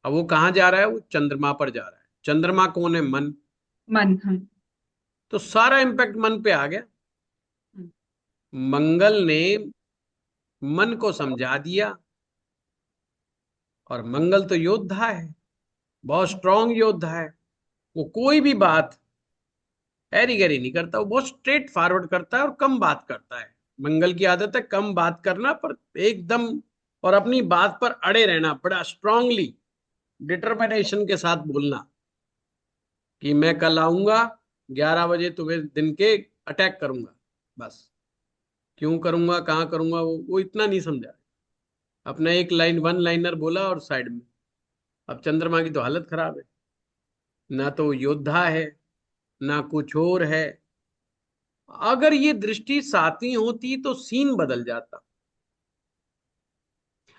अब वो कहाँ जा रहा है? वो चंद्रमा पर जा रहा है। चंद्रमा कौन है? मन। मन। तो सारा इम्पैक्ट मन पे आ गया। हम्म। मंगल ने मन को समझा दिया, और मंगल तो योद्धा है, बहुत स्ट्रांग योद्धा है। वो कोई भी बात हैरी गैरी नहीं करता, वो बहुत स्ट्रेट फॉरवर्ड करता है और कम बात करता है। मंगल की आदत है कम बात करना, पर एकदम, और अपनी बात पर अड़े रहना, बड़ा स्ट्रांगली डिटर्मिनेशन के साथ बोलना कि मैं कल आऊंगा 11 बजे, तुम्हें दिन के अटैक करूंगा। बस क्यों करूंगा, कहाँ करूंगा, वो इतना नहीं समझा। अपना एक लाइन, वन लाइनर बोला और साइड में। अब चंद्रमा की तो हालत खराब है, ना तो वो योद्धा है, ना कुछ और है। अगर ये दृष्टि सातवीं होती तो सीन बदल जाता।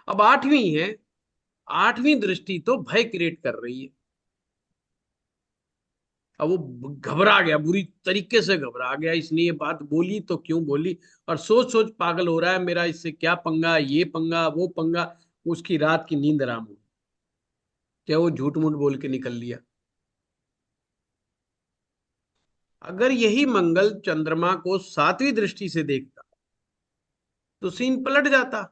अब आठवीं है, आठवीं दृष्टि तो भय क्रिएट कर रही है। अब वो घबरा गया, बुरी तरीके से घबरा गया, इसने ये बात बोली तो क्यों बोली, और सोच सोच पागल हो रहा है, मेरा इससे क्या पंगा, ये पंगा वो पंगा। उसकी रात की नींद हराम हो, क्या वो झूठ मूठ बोल के निकल लिया। अगर यही मंगल चंद्रमा को सातवीं दृष्टि से देखता, तो सीन पलट जाता।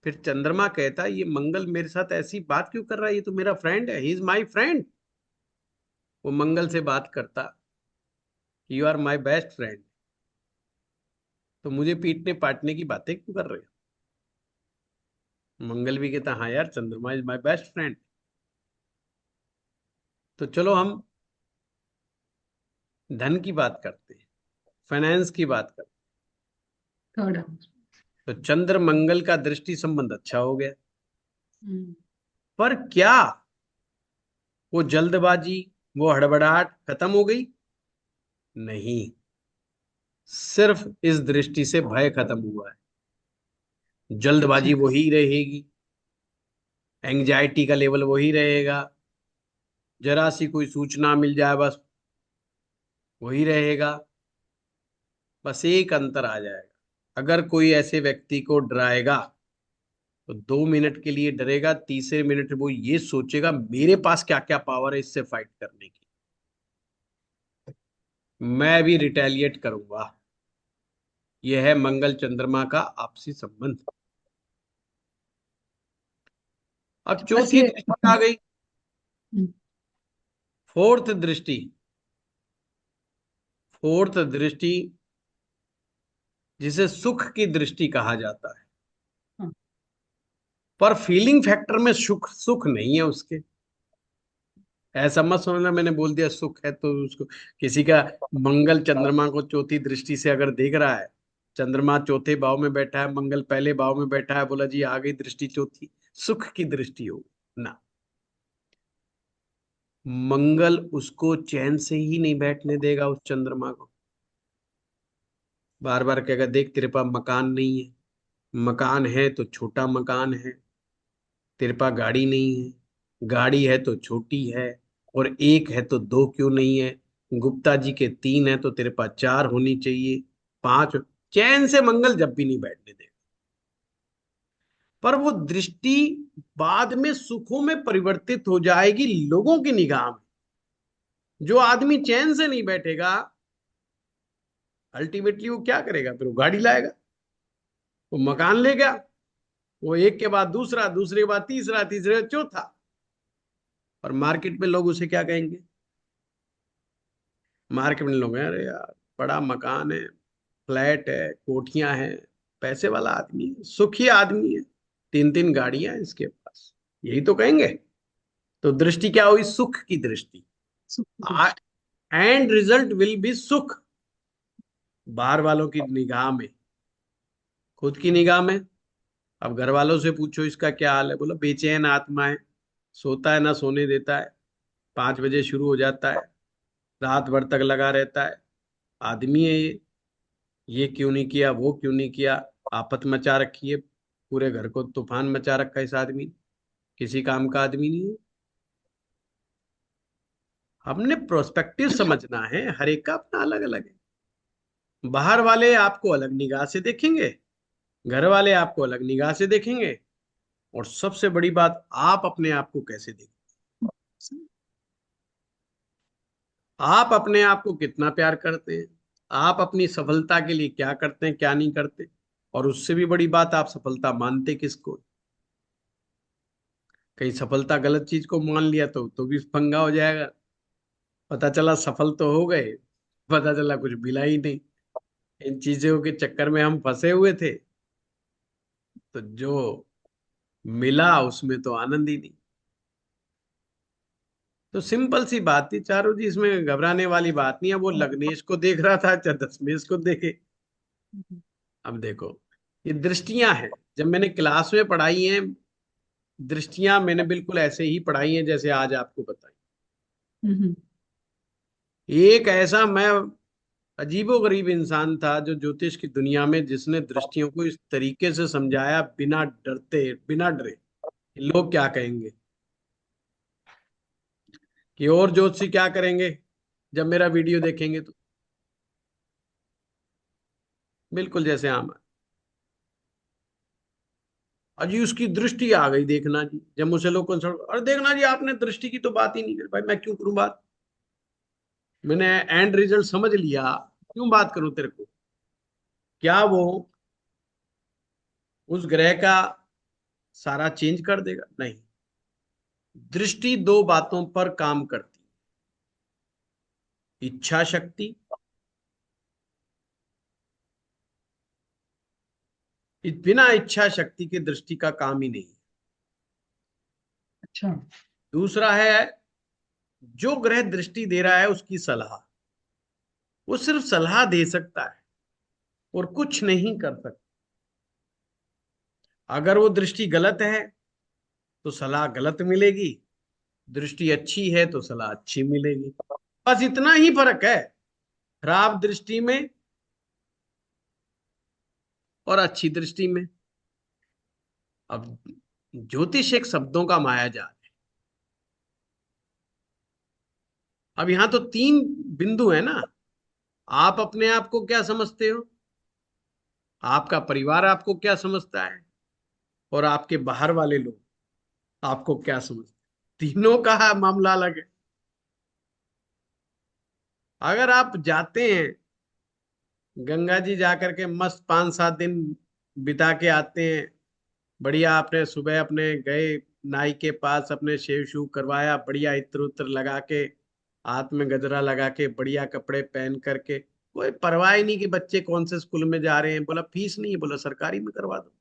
फिर चंद्रमा कहता, ये मंगल मेरे साथ ऐसी बात क्यों कर रहा है, ये तो मेरा फ्रेंड है, ही इज माई फ्रेंड। वो मंगल से बात करता, you are my best friend, तो मुझे पीटने पाटने की बातें क्यों कर रहे हो? मंगल भी कहता, हाँ यार, चंद्रमा इज माई बेस्ट फ्रेंड। तो चलो हम धन की बात करते हैं, फाइनेंस की बात करते थर्ड। हैं। तो चंद्र मंगल का दृष्टि संबंध अच्छा हो गया, हम्म। पर क्या वो जल्दबाजी, वो हड़बड़ाहट खत्म हो गई? नहीं, सिर्फ इस दृष्टि से भय खत्म हुआ है। अच्छा। जल्दबाजी वही रहेगी, एंग्जाइटी का लेवल वही रहेगा, जरा सी कोई सूचना मिल जाए बस वही रहेगा। बस एक अंतर आ जाएगा, अगर कोई ऐसे व्यक्ति को डराएगा, तो 2 मिनट के लिए डरेगा, तीसरे मिनट वो ये सोचेगा मेरे पास क्या क्या पावर है इससे फाइट करने की, मैं भी रिटेलिएट करूंगा। यह है मंगल चंद्रमा का आपसी संबंध। अब बस चौथी ये। दृष्टि आ गई, हम्म। फोर्थ दृष्टि। फोर्थ दृष्टि जिसे सुख की दृष्टि कहा जाता है, हाँ। पर फीलिंग फैक्टर में सुख सुख नहीं है उसके। ऐसा मत समझना मैंने बोल दिया सुख है तो उसको, किसी का मंगल चंद्रमा को चौथी दृष्टि से अगर देख रहा है, चंद्रमा चौथे भाव में बैठा है, मंगल पहले भाव में बैठा है, बोला जी आ गई दृष्टि चौथी, सुख की दृष्टि हो ना। मंगल उसको चैन से ही नहीं बैठने देगा, उस चंद्रमा को। बार बार कहेगा देख तेरे पास मकान नहीं है, मकान है तो छोटा मकान है, तेरे पास गाड़ी नहीं है, गाड़ी है तो छोटी है, और एक है तो दो क्यों नहीं है, गुप्ता जी के तीन है तो तेरे पास चार होनी चाहिए, पांच। चैन से मंगल जब भी नहीं बैठने दे। पर वो दृष्टि बाद में सुखों में परिवर्तित हो जाएगी लोगों की निगाह में। जो आदमी चैन से नहीं बैठेगा, अल्टीमेटली वो क्या करेगा? फिर वो गाड़ी लाएगा, वो मकान लेगा, वो एक के बाद दूसरा, दूसरे के बाद तीसरा, तीसरे के बाद चौथा। और मार्केट में लोग उसे क्या कहेंगे? मार्केट में लोग हैं, अरे यार बड़ा मकान है, फ्लैट है, कोठियां हैं, पैसे वाला आदमी है, सुखी आदमी है, तीन तीन गाड़ियां हैं इसके पास, यही तो कहेंगे। तो दृष्टि क्या हुई? सुख की दृष्टि। एंड रिजल्ट विल बी सुख, बाहर वालों की निगाह में, खुद की निगाह में। अब घर वालों से पूछो इसका क्या हाल है, बोला बेचैन आत्मा है, सोता है ना सोने देता है, 5 बजे शुरू हो जाता है, रात भर तक लगा रहता है, आदमी है ये क्यों नहीं किया, वो क्यों नहीं किया, आफत मचा रखी है, पूरे घर को तूफान मचा रखा है इस आदमी ने, किसी काम का आदमी नहीं है। हमने प्रोस्पेक्टिव समझना है, हर एक का अपना अलग अलग है। बाहर वाले आपको अलग निगाह से देखेंगे, घर वाले आपको अलग निगाह से देखेंगे, और सबसे बड़ी बात, आप अपने आप को कैसे देखें, आप अपने आप को कितना प्यार करते हैं, आप अपनी सफलता के लिए क्या करते हैं क्या नहीं करते, और उससे भी बड़ी बात, आप सफलता मानते किसको? कहीं सफलता गलत चीज को मान लिया तो भी पंगा हो जाएगा। पता चला सफल तो हो गए, पता चला कुछ मिला ही नहीं। इन चीजों के चक्कर में हम फंसे हुए थे, तो जो मिला उसमें तो आनंद ही नहीं। तो सिंपल सी बात थी चारों जी, इसमें घबराने वाली बात नहीं है। वो लग्नेश को देख रहा था, चाहे दशमेश को देखे। अब देखो, ये दृष्टियां हैं, जब मैंने क्लास में पढ़ाई हैं दृष्टियां, मैंने बिल्कुल ऐसे ही पढ़ाई हैं जैसे आज आपको बताई। एक ऐसा मैं अजीबोगरीब इंसान था जो ज्योतिष की दुनिया में, जिसने दृष्टियों को इस तरीके से समझाया, बिना डरते, बिना डरे लोग क्या कहेंगे, कि और ज्योतिषी क्या करेंगे जब मेरा वीडियो देखेंगे, तो बिल्कुल जैसे आम है। अजी उसकी दृष्टि आ गई, देखना जी, जब मुझसे लोग कंसल्ट, अरे देखना जी आपने दृष्टि की तो बात ही नहीं करी। भाई मैं क्यों करूं बात? मैंने एंड रिजल्ट समझ लिया, क्यों बात करूं तेरे को? क्या वो उस ग्रह का सारा चेंज कर देगा? नहीं। दृष्टि दो बातों पर काम करती, इच्छा शक्ति, बिना इच्छा शक्ति के दृष्टि का काम ही नहीं। अच्छा। दूसरा है, जो ग्रह दृष्टि दे रहा है उसकी सलाह, वो सिर्फ सलाह दे सकता है और कुछ नहीं कर सकता। अगर वो दृष्टि गलत है तो सलाह गलत मिलेगी, दृष्टि अच्छी है तो सलाह अच्छी मिलेगी। बस इतना ही फर्क है खराब दृष्टि में और अच्छी दृष्टि में। अब ज्योतिष एक शब्दों का मायाजाल है। अब यहां तो 3 बिंदु है ना। आप अपने आप को क्या समझते हो, आपका परिवार आपको क्या समझता है, और आपके बाहर वाले लोग आपको क्या समझते हैं। तीनों का मामला अलग है। अगर आप जाते हैं गंगा जी, जाकर के मस्त 5-7 दिन बिता के आते हैं, बढ़िया, आपने सुबह अपने गए नाई के पास, अपने शेव शूव करवाया, बढ़िया इत्र उत्र लगा के, हाथ में गजरा लगा के, बढ़िया कपड़े पहन करके, कोई परवाह ही नहीं कि बच्चे कौन से स्कूल में जा रहे हैं। बोला फीस नहीं है, बोला सरकारी में करवा दो,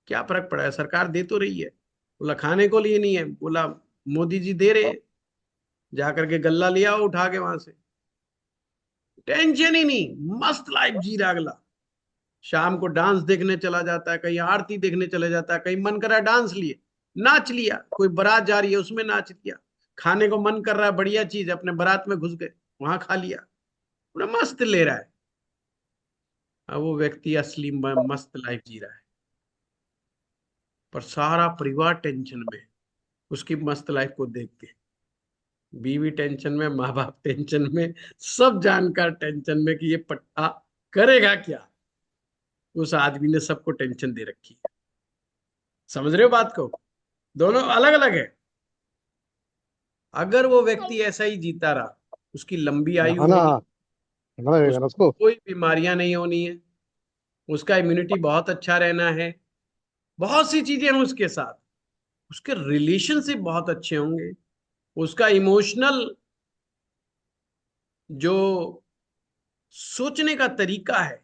क्या फर्क पड़ा है, सरकार दे तो रही है। बोला खाने को लिए नहीं है, बोला मोदी जी दे रहे हैं, जाकर के गल्ला लिया उठा के वहां से, टेंशन ही नहीं, मस्त लाइफ जी रहा अगला। शाम को डांस देखने चला जाता है, कहीं आरती देखने चले जाता है, कहीं मन करा डांस लिए नाच लिया, कोई बारात जा रही है उसमें नाच लिया, खाने को मन कर रहा है बढ़िया चीज, अपने बारात में घुस गए वहां खा लिया, पूरा मस्त ले रहा है। अब वो व्यक्ति असली मस्त लाइफ जी रहा है, पर सारा परिवार टेंशन में उसकी मस्त लाइफ को देख के। बीवी टेंशन में, माँ बाप टेंशन में, सब जानकार टेंशन में कि ये पट्टा करेगा क्या। उस आदमी ने सबको टेंशन दे रखी है। समझ रहे हो बात को? दोनों अलग अलग है। अगर वो व्यक्ति ऐसा ही जीता रहा, उसकी लंबी आयु हाँ ना, होगी, समझ गया ना उसको उसको। कोई बीमारियां नहीं होनी है, उसका इम्यूनिटी बहुत अच्छा रहना है, बहुत सी चीजें हैं उसके साथ, उसके रिलेशनशिप बहुत अच्छे होंगे, उसका इमोशनल जो सोचने का तरीका है,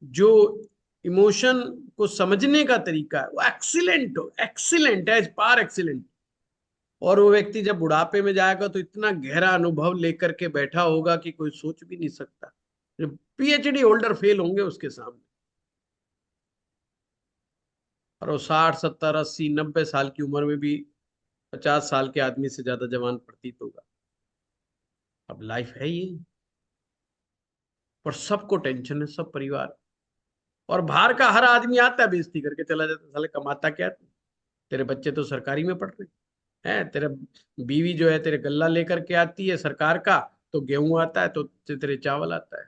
जो इमोशन को समझने का तरीका है, वो एक्सीलेंट हो, एक्सीलेंट एज पार एक्सीलेंट। और वो व्यक्ति जब बुढ़ापे में जाएगा तो इतना गहरा अनुभव लेकर के बैठा होगा कि कोई सोच भी नहीं सकता। जो पीएचडी होल्डर फेल होंगे उसके सामने। और वो 60, 70, 80, 90 साल की उम्र में भी 50 साल के आदमी से ज्यादा जवान प्रतीत होगा। अब लाइफ है ये। पर सबको टेंशन है, सब परिवार। और बाहर का हर आदमी आता है, बेइज्जती करके चला जाता है। साले कमाता क्या है तू? तेरे बच्चे तो सरकारी में पढ़ रहे हैं, तेरे बीवी जो है तेरे गल्ला लेकर के आती है सरकार का, तो गेहूं आता है, तो तेरे चावल आता है।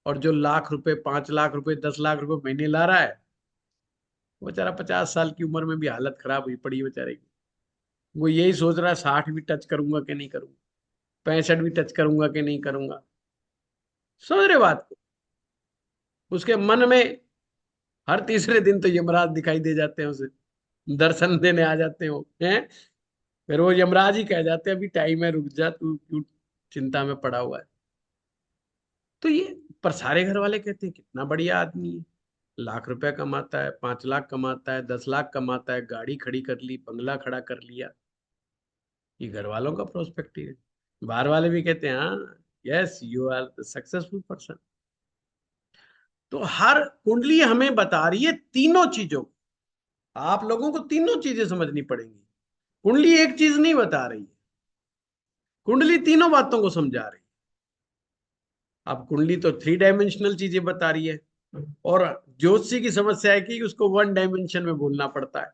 और जो लाख रुपए, 5 लाख रुपए, 10 लाख रुपए महीने ला रहा है, वो बेचारा 50 साल की उम्र में भी हालत खराब हुई पड़ी है बेचारे की। वो यही सोच रहा है 60 भी टच करूंगा कि नहीं करूंगा, 65 भी टच करूंगा कि नहीं करूंगा। समझ रहे बात को? उसके मन में हर तीसरे दिन तो यमराज दिखाई दे जाते हैं उसे, दर्शन देने आ जाते हो हैं। फिर वो यमराज ही कह जाते हैं अभी टाइम है, रुक जा, तू क्यों चिंता में पड़ा हुआ है। तो ये, पर सारे घर वाले कहते हैं कितना बढ़िया आदमी है, लाख रुपया कमाता है, 5 लाख कमाता है, 10 लाख कमाता है, गाड़ी खड़ी कर ली, बंगला खड़ा कर लिया। ये घर वालों का प्रोस्पेक्टिव है। बाहर वाले भी कहते हैं हाँ, yes you are the successful person. तो हर कुंडली हमें बता रही है तीनों चीजों को। आप लोगों को तीनों चीजें समझनी पड़ेंगी। कुंडली एक चीज नहीं बता रही है, कुंडली तीनों बातों को समझा रही है। अब कुंडली तो 3 डायमेंशनल चीजें बता रही है, और ज्योतिषी की समस्या है कि उसको 1 डायमेंशन में बोलना पड़ता है।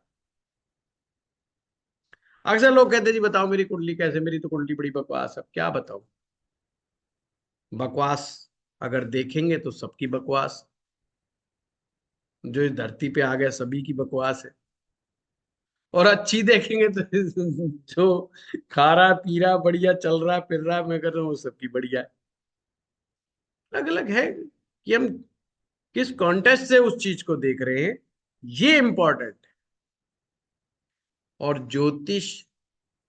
अक्सर लोग कहते हैं जी बताओ मेरी कुंडली कैसे, मेरी तो कुंडली बड़ी बकवास। अब क्या बताओ? बकवास अगर देखेंगे तो सबकी बकवास, जो इस धरती पे आ गए सभी की बकवास है। और अच्छी देखेंगे तो जो खा रहा पी रहा बढ़िया चल रहा फिर रहा मैं कर रहा हूँ, वो सबकी बढ़िया है। अलग अलग है कि हम किस कॉन्टेक्स्ट से उस चीज को देख रहे हैं, ये इंपॉर्टेंट है। और ज्योतिष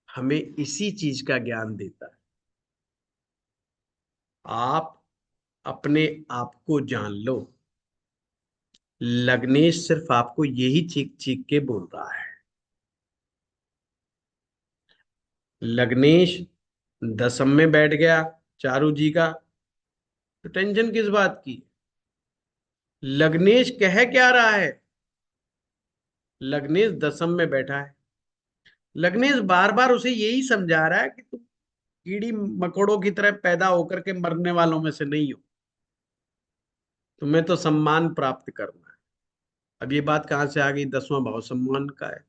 हमें इसी चीज का ज्ञान देता है। आप अपने आप को जान लो। लग्नेश सिर्फ आपको यही चीख चीख के बोल रहा है। लग्नेश दसम में बैठ गया चारू जी का, तो टेंशन किस बात की? लग्नेश कह क्या रहा है? लग्नेश दसम में बैठा है। लग्नेश बार बार उसे यही समझा रहा है कि तुम कीड़ी मकोड़ों की तरह पैदा होकर के मरने वालों में से नहीं हो, तुम्हें तो सम्मान प्राप्त करना है। अब ये बात कहां से आ गई? 10वां भाव सम्मान का है,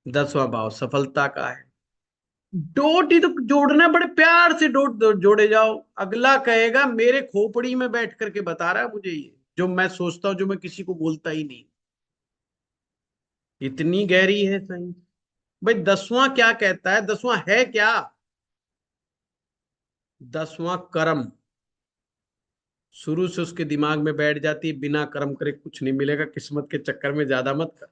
10वां भाव सफलता का है। डोट ही तो जोड़ना, बड़े प्यार से डोट जोड़े जाओ। अगला कहेगा मेरे खोपड़ी में बैठ करके बता रहा है मुझे ये, जो मैं सोचता हूं, जो मैं किसी को बोलता ही नहीं। इतनी गहरी है साइंस। भाई 10वां क्या कहता है? 10वां है क्या? 10वां कर्म। शुरू से उसके दिमाग में बैठ जाती है बिना कर्म करे कुछ नहीं मिलेगा, किस्मत के चक्कर में ज्यादा मत कर।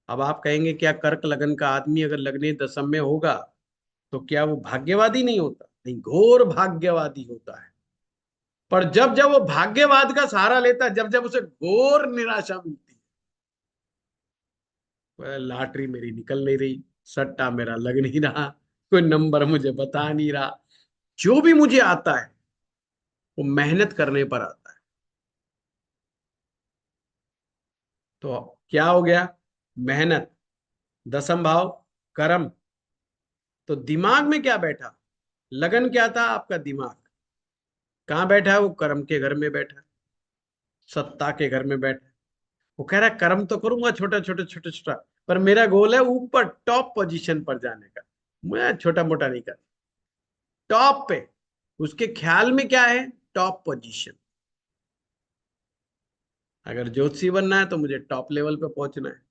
अब आप कहेंगे क्या कर्क लगन का आदमी अगर लगने दशम में होगा तो क्या वो भाग्यवादी नहीं होता? नहीं, घोर भाग्यवादी होता है। पर जब जब वो भाग्यवाद का सहारा लेता है, जब जब उसे घोर निराशा मिलती है, लॉटरी मेरी निकल नहीं रही, सट्टा मेरा लग नहीं रहा, कोई नंबर मुझे बता नहीं रहा, जो भी मुझे आता है वो मेहनत करने पर आता है। तो क्या हो गया? मेहनत, दसम भाव कर्म। तो दिमाग में क्या बैठा? लगन क्या था? आपका दिमाग। कहाँ बैठा है वो? कर्म के घर में बैठा है, सत्ता के घर में बैठा है। वो कह रहा है कर्म तो करूंगा छोटा छोटा छोटा छोटा, पर मेरा गोल है ऊपर टॉप पोजीशन पर जाने का। मैं छोटा मोटा नहीं कर, टॉप पे। उसके ख्याल में क्या है? Top position. अगर ज्योतिषी बनना है तो मुझे टॉप लेवल पे पहुंचना है,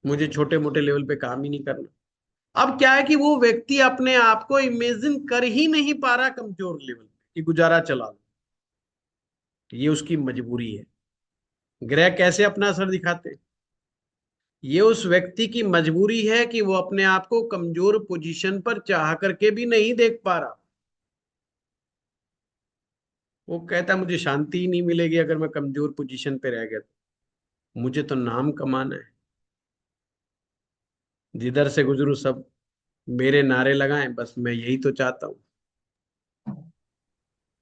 मुझे छोटे मोटे लेवल पे काम ही नहीं करना। अब क्या है कि वो व्यक्ति अपने आप को इमेजिन कर ही नहीं पा रहा कमजोर लेवल पे कि गुजारा चला लो। ये उसकी मजबूरी है। ग्रह कैसे अपना असर दिखाते हैं? ये उस व्यक्ति की मजबूरी है कि वो अपने आप को कमजोर पोजीशन पर चाह करके भी नहीं देख पा रहा। वो कहता मुझे शांति ही नहीं मिलेगी अगर मैं कमजोर पोजीशन पे रह गया तो। मुझे तो नाम कमाना है, जिधर से गुजरू सब मेरे नारे लगाएं, बस मैं यही तो चाहता हूँ।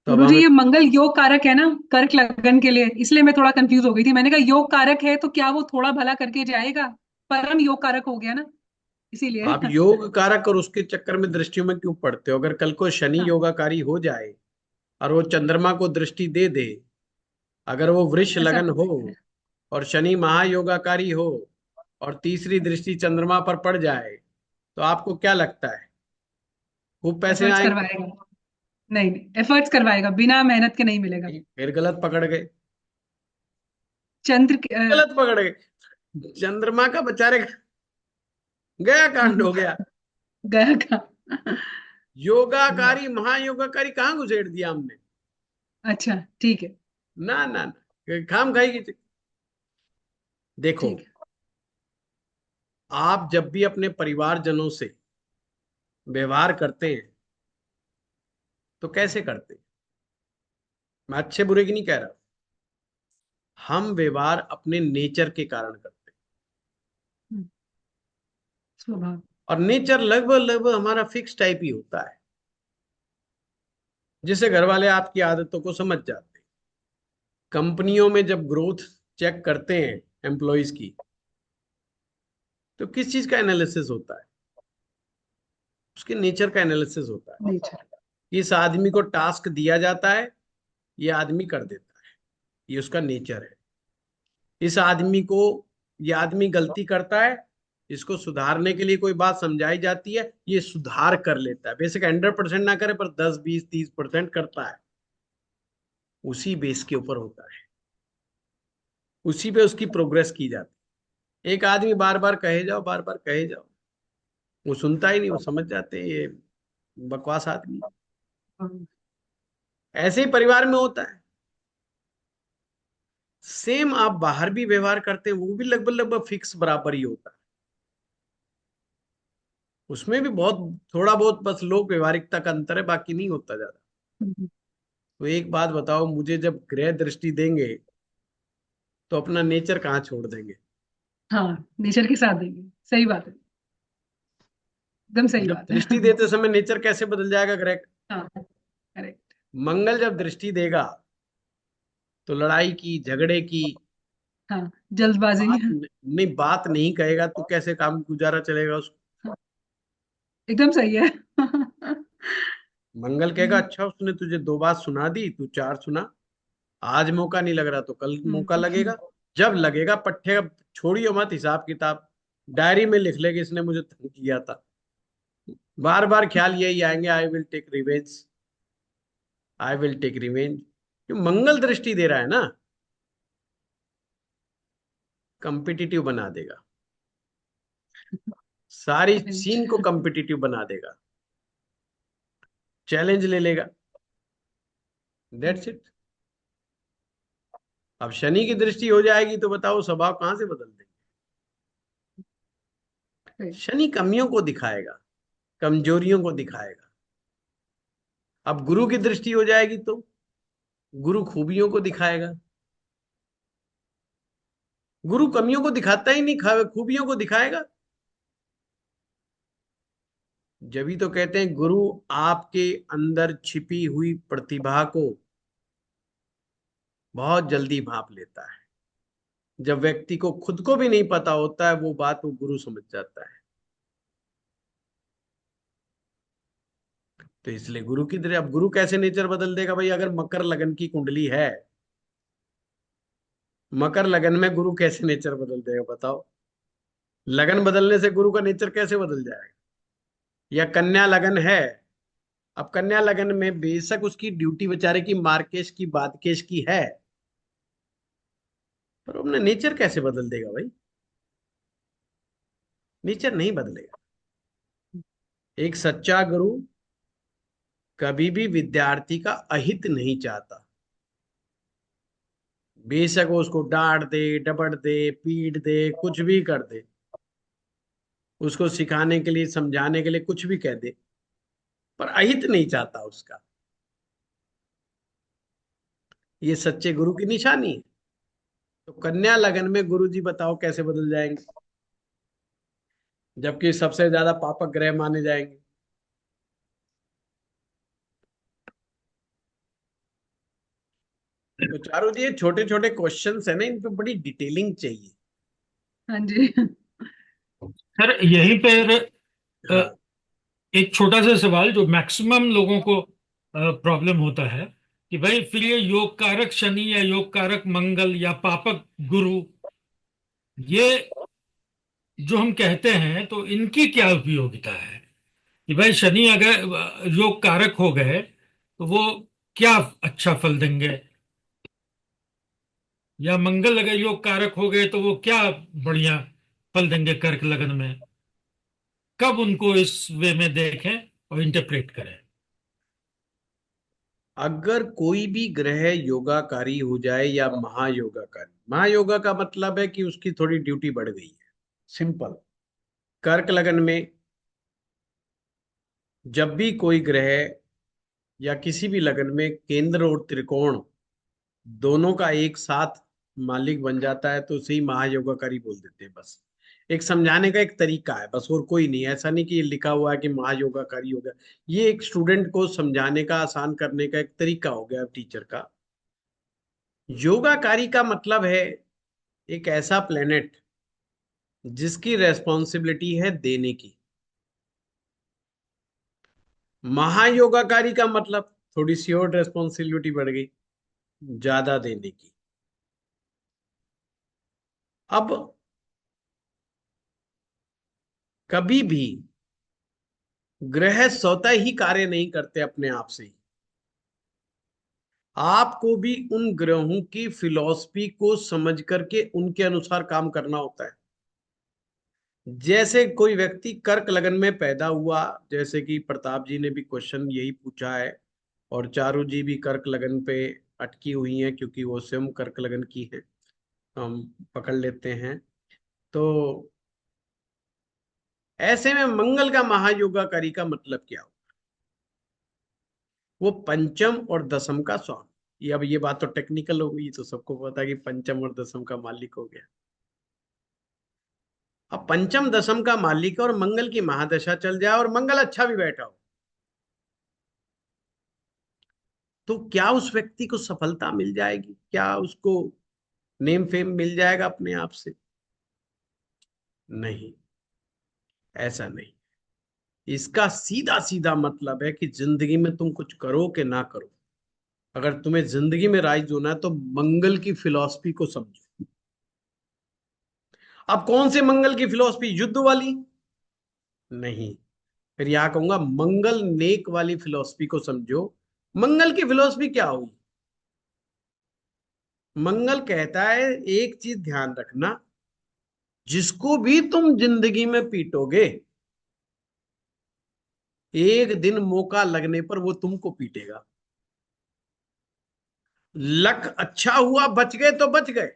तो अब गुरु जी, हमें ये मंगल योग कारक है ना, कर्क लगन के लिए, इसलिए मैं थोड़ा कंफ्यूज हो गई थी। मैंने कहा योग कारक है तो क्या वो थोड़ा भला करके जाएगा? परम योग कारक हो गया ना, इसीलिए। आप योग कारक और उसके चक्कर में दृष्टियों में क्यों पड़ते हो? अगर कल को शनि हाँ, योगाकारी हो जाए और वो चंद्रमा को दृष्टि दे दे, अगर वो वृष ऐसा लगन हो बोल रहे हैं। और शनि महायोगाकारी हो और तीसरी दृष्टि चंद्रमा पर पड़ जाए, तो आपको क्या लगता है खूब पैसे एफर्ट्स आएंगे? करवाएगा। नहीं नहीं, एफर्ट्स करवाएगा, बिना मेहनत के नहीं मिलेगा। नहीं, फिर गलत पकड़ गए। चंद्र गलत पकड़ गए। चंद्रमा का बेचारे गया, कांड हो गया। गया का। योगाकारी महायोगाकारी कहाँ घुसेड़ दिया हमने? अच्छा, ठीक है। ना ना ना, खाम खाई। देखो, ठीक है। आप जब भी अपने परिवारजनों से व्यवहार करते हैं तो कैसे करते हैं? मैं अच्छे बुरे की नहीं कह रहा, हम व्यवहार अपने नेचर के कारण करते हैं। हम्म, स्वभाव। और नेचर लगभग लगभग हमारा फिक्स टाइप ही होता है, जिससे घर वाले आपकी आदतों को समझ जाते हैं। कंपनियों में जब ग्रोथ चेक करते हैं एम्प्लॉयज की, तो किस चीज का एनालिसिस होता है? उसके नेचर का एनालिसिस होता है। नेचर। इस आदमी को टास्क दिया जाता है, ये आदमी कर देता है, ये उसका नेचर है। इस आदमी को, ये आदमी गलती करता है, इसको सुधारने के लिए कोई बात समझाई जाती है, ये सुधार कर लेता है। बेसिक 100% ना करे पर 10 20 30% करता है। उसी बेस के ऊपर होता है, उसी पे उसकी प्रोग्रेस की जाती है। एक आदमी बार बार कहे जाओ, बार बार कहे जाओ, वो सुनता ही नहीं, वो समझ जाते हैं ये बकवास आदमी। ऐसे ही परिवार में होता है। सेम आप बाहर भी व्यवहार करते हैं, वो भी लगभग लगभग फिक्स बराबर ही होता है। उसमें भी बहुत थोड़ा बहुत बस लोक व्यवहारिकता का अंतर है, बाकी नहीं होता ज्यादा। तो एक बात बताओ मुझे, जब ग्रह दृष्टि देंगे तो अपना नेचर कहाँ छोड़ देंगे? हाँ, नेचर के साथ देंगे, सही बात है, एकदम सही जब बात है। दृष्टि देते समय नेचर कैसे बदल जाएगा ग्रह का? हाँ, करेक्ट। मंगल जब दृष्टि देगा तो लड़ाई की, झगड़े की हाँ, जल्दबाजी। नहीं, बात नहीं कहेगा तो कैसे काम गुजारा चलेगा उसको? एकदम सही है। मंगल कहेगा अच्छा उसने तुझे 2 बात सुना दी, तू 4 सुना, आज मौका नहीं लग रहा तो कल मौका लगेगा। जब लगेगा पट्टे छोड़ियो मत, हिसाब किताब डायरी में लिख लेगा, इसने मुझे तंग किया था। बार बार ख्याल यही आएंगे, I will take revenge, I will take revenge. मंगल दृष्टि दे रहा है ना, कंपिटिटिव बना देगा, सारी सीन को कंपिटिटिव बना देगा, चैलेंज ले लेगा। That's it. अब शनि की दृष्टि हो जाएगी तो बताओ स्वभाव कहां से बदल देंगे? शनि कमियों को दिखाएगा, कमजोरियों को दिखाएगा। अब गुरु की दृष्टि हो जाएगी तो गुरु खूबियों को दिखाएगा। गुरु कमियों को दिखाता ही नहीं, खूबियों को दिखाएगा। जब ही तो कहते हैं गुरु आपके अंदर छिपी हुई प्रतिभा को बहुत जल्दी भांप लेता है। जब व्यक्ति को खुद को भी नहीं पता होता है वो बात, वो गुरु समझ जाता है। तो इसलिए गुरु की दृष्टि। अब गुरु कैसे नेचर बदल देगा भाई? अगर मकर लगन की कुंडली है, मकर लगन में गुरु कैसे नेचर बदल देगा बताओ? लगन बदलने से गुरु का नेचर कैसे बदल जाएगा? या कन्या लगन है, अब कन्या लगन में बेशक उसकी ड्यूटी बेचारे की मार्केश की बादकेश की है, पर अपने नेचर कैसे बदल देगा भाई? नेचर नहीं बदलेगा। एक सच्चा गुरु कभी भी विद्यार्थी का अहित नहीं चाहता। बेशक वो उसको डांट दे, डपट दे, पीट दे, कुछ भी कर दे, उसको सिखाने के लिए, समझाने के लिए कुछ भी कह दे, पर अहित नहीं चाहता उसका। ये सच्चे गुरु की निशानी है। तो कन्या लगन में गुरु जी बताओ कैसे बदल जाएंगे, जबकि सबसे ज्यादा पापक ग्रह माने जाएंगे। तो चारू जी, छोटे छोटे क्वेश्चंस है ना, इन पे बड़ी डिटेलिंग चाहिए। हाँ जी। सर यहीं पर हाँ। एक छोटा सा सवाल जो मैक्सिमम लोगों को प्रॉब्लम होता है कि भाई फिर ये योग कारक शनि या योग कारक मंगल या पापक गुरु, ये जो हम कहते हैं तो इनकी क्या उपयोगिता है? कि भाई शनि अगर योग कारक हो गए तो वो क्या अच्छा फल देंगे, या मंगल अगर योग कारक हो गए तो वो क्या बढ़िया फल देंगे कर्क लगन में? कब उनको इस वे में देखें और इंटरप्रेट करें? अगर कोई भी ग्रह योगाकारी हो जाए या महायोगाकारी, महायोगा का मतलब है कि उसकी थोड़ी ड्यूटी बढ़ गई है, सिंपल। कर्क लगन में जब भी कोई ग्रह या किसी भी लगन में केंद्र और त्रिकोण दोनों का एक साथ मालिक बन जाता है तो उसे ही महायोगाकारी बोल देते हैं। बस एक समझाने का एक तरीका है, बस और कोई नहीं। ऐसा नहीं कि ये लिखा हुआ है कि महायोगाकारी हो गया। ये एक स्टूडेंट को समझाने का, आसान करने का एक तरीका हो गया टीचर का। योगाकारी का मतलब है एक ऐसा प्लेनेट जिसकी रेस्पॉन्सिबिलिटी है देने की। महायोगाकारी का मतलब थोड़ी सी और रेस्पॉन्सिबिलिटी बढ़ गई, ज्यादा देने की। अब कभी भी ग्रह स्वतः ही कार्य नहीं करते अपने आप से ही। आपको भी उन ग्रहों की फिलॉसफी को समझ करके उनके अनुसार काम करना होता है। जैसे कोई व्यक्ति कर्क लगन में पैदा हुआ, जैसे कि प्रताप जी ने भी क्वेश्चन यही पूछा है, और चारू जी भी कर्क लगन पे अटकी हुई हैं क्योंकि वो स्वयं कर्क लगन की है, हम पकड़ लेते हैं। तो ऐसे में मंगल का महायोगाकारी का मतलब क्या हो? वो पंचम और दसम का स्वामी। ये अब ये बात तो टेक्निकल हो गई, तो सबको पता है कि पंचम और दसम का मालिक हो गया। अब पंचम दसम का मालिक है और मंगल की महादशा चल जाए और मंगल अच्छा भी बैठा हो, तो क्या उस व्यक्ति को सफलता मिल जाएगी? क्या उसको नेम फेम मिल जाएगा अपने आप से? नहीं, ऐसा नहीं। इसका सीधा सीधा मतलब है कि जिंदगी में तुम कुछ करो कि ना करो, अगर तुम्हें जिंदगी में राइज होना है तो मंगल की फिलॉसफी को समझो। अब कौन से मंगल की फिलॉसफी? युद्ध वाली नहीं, फिर यहां कहूंगा मंगल नेक वाली फिलॉसफी को समझो। मंगल की फिलॉसफी क्या हुई? मंगल कहता है एक चीज ध्यान रखना, जिसको भी तुम जिंदगी में पीटोगे, एक दिन मौका लगने पर वो तुमको पीटेगा। लक अच्छा हुआ, बच गए तो बच गए।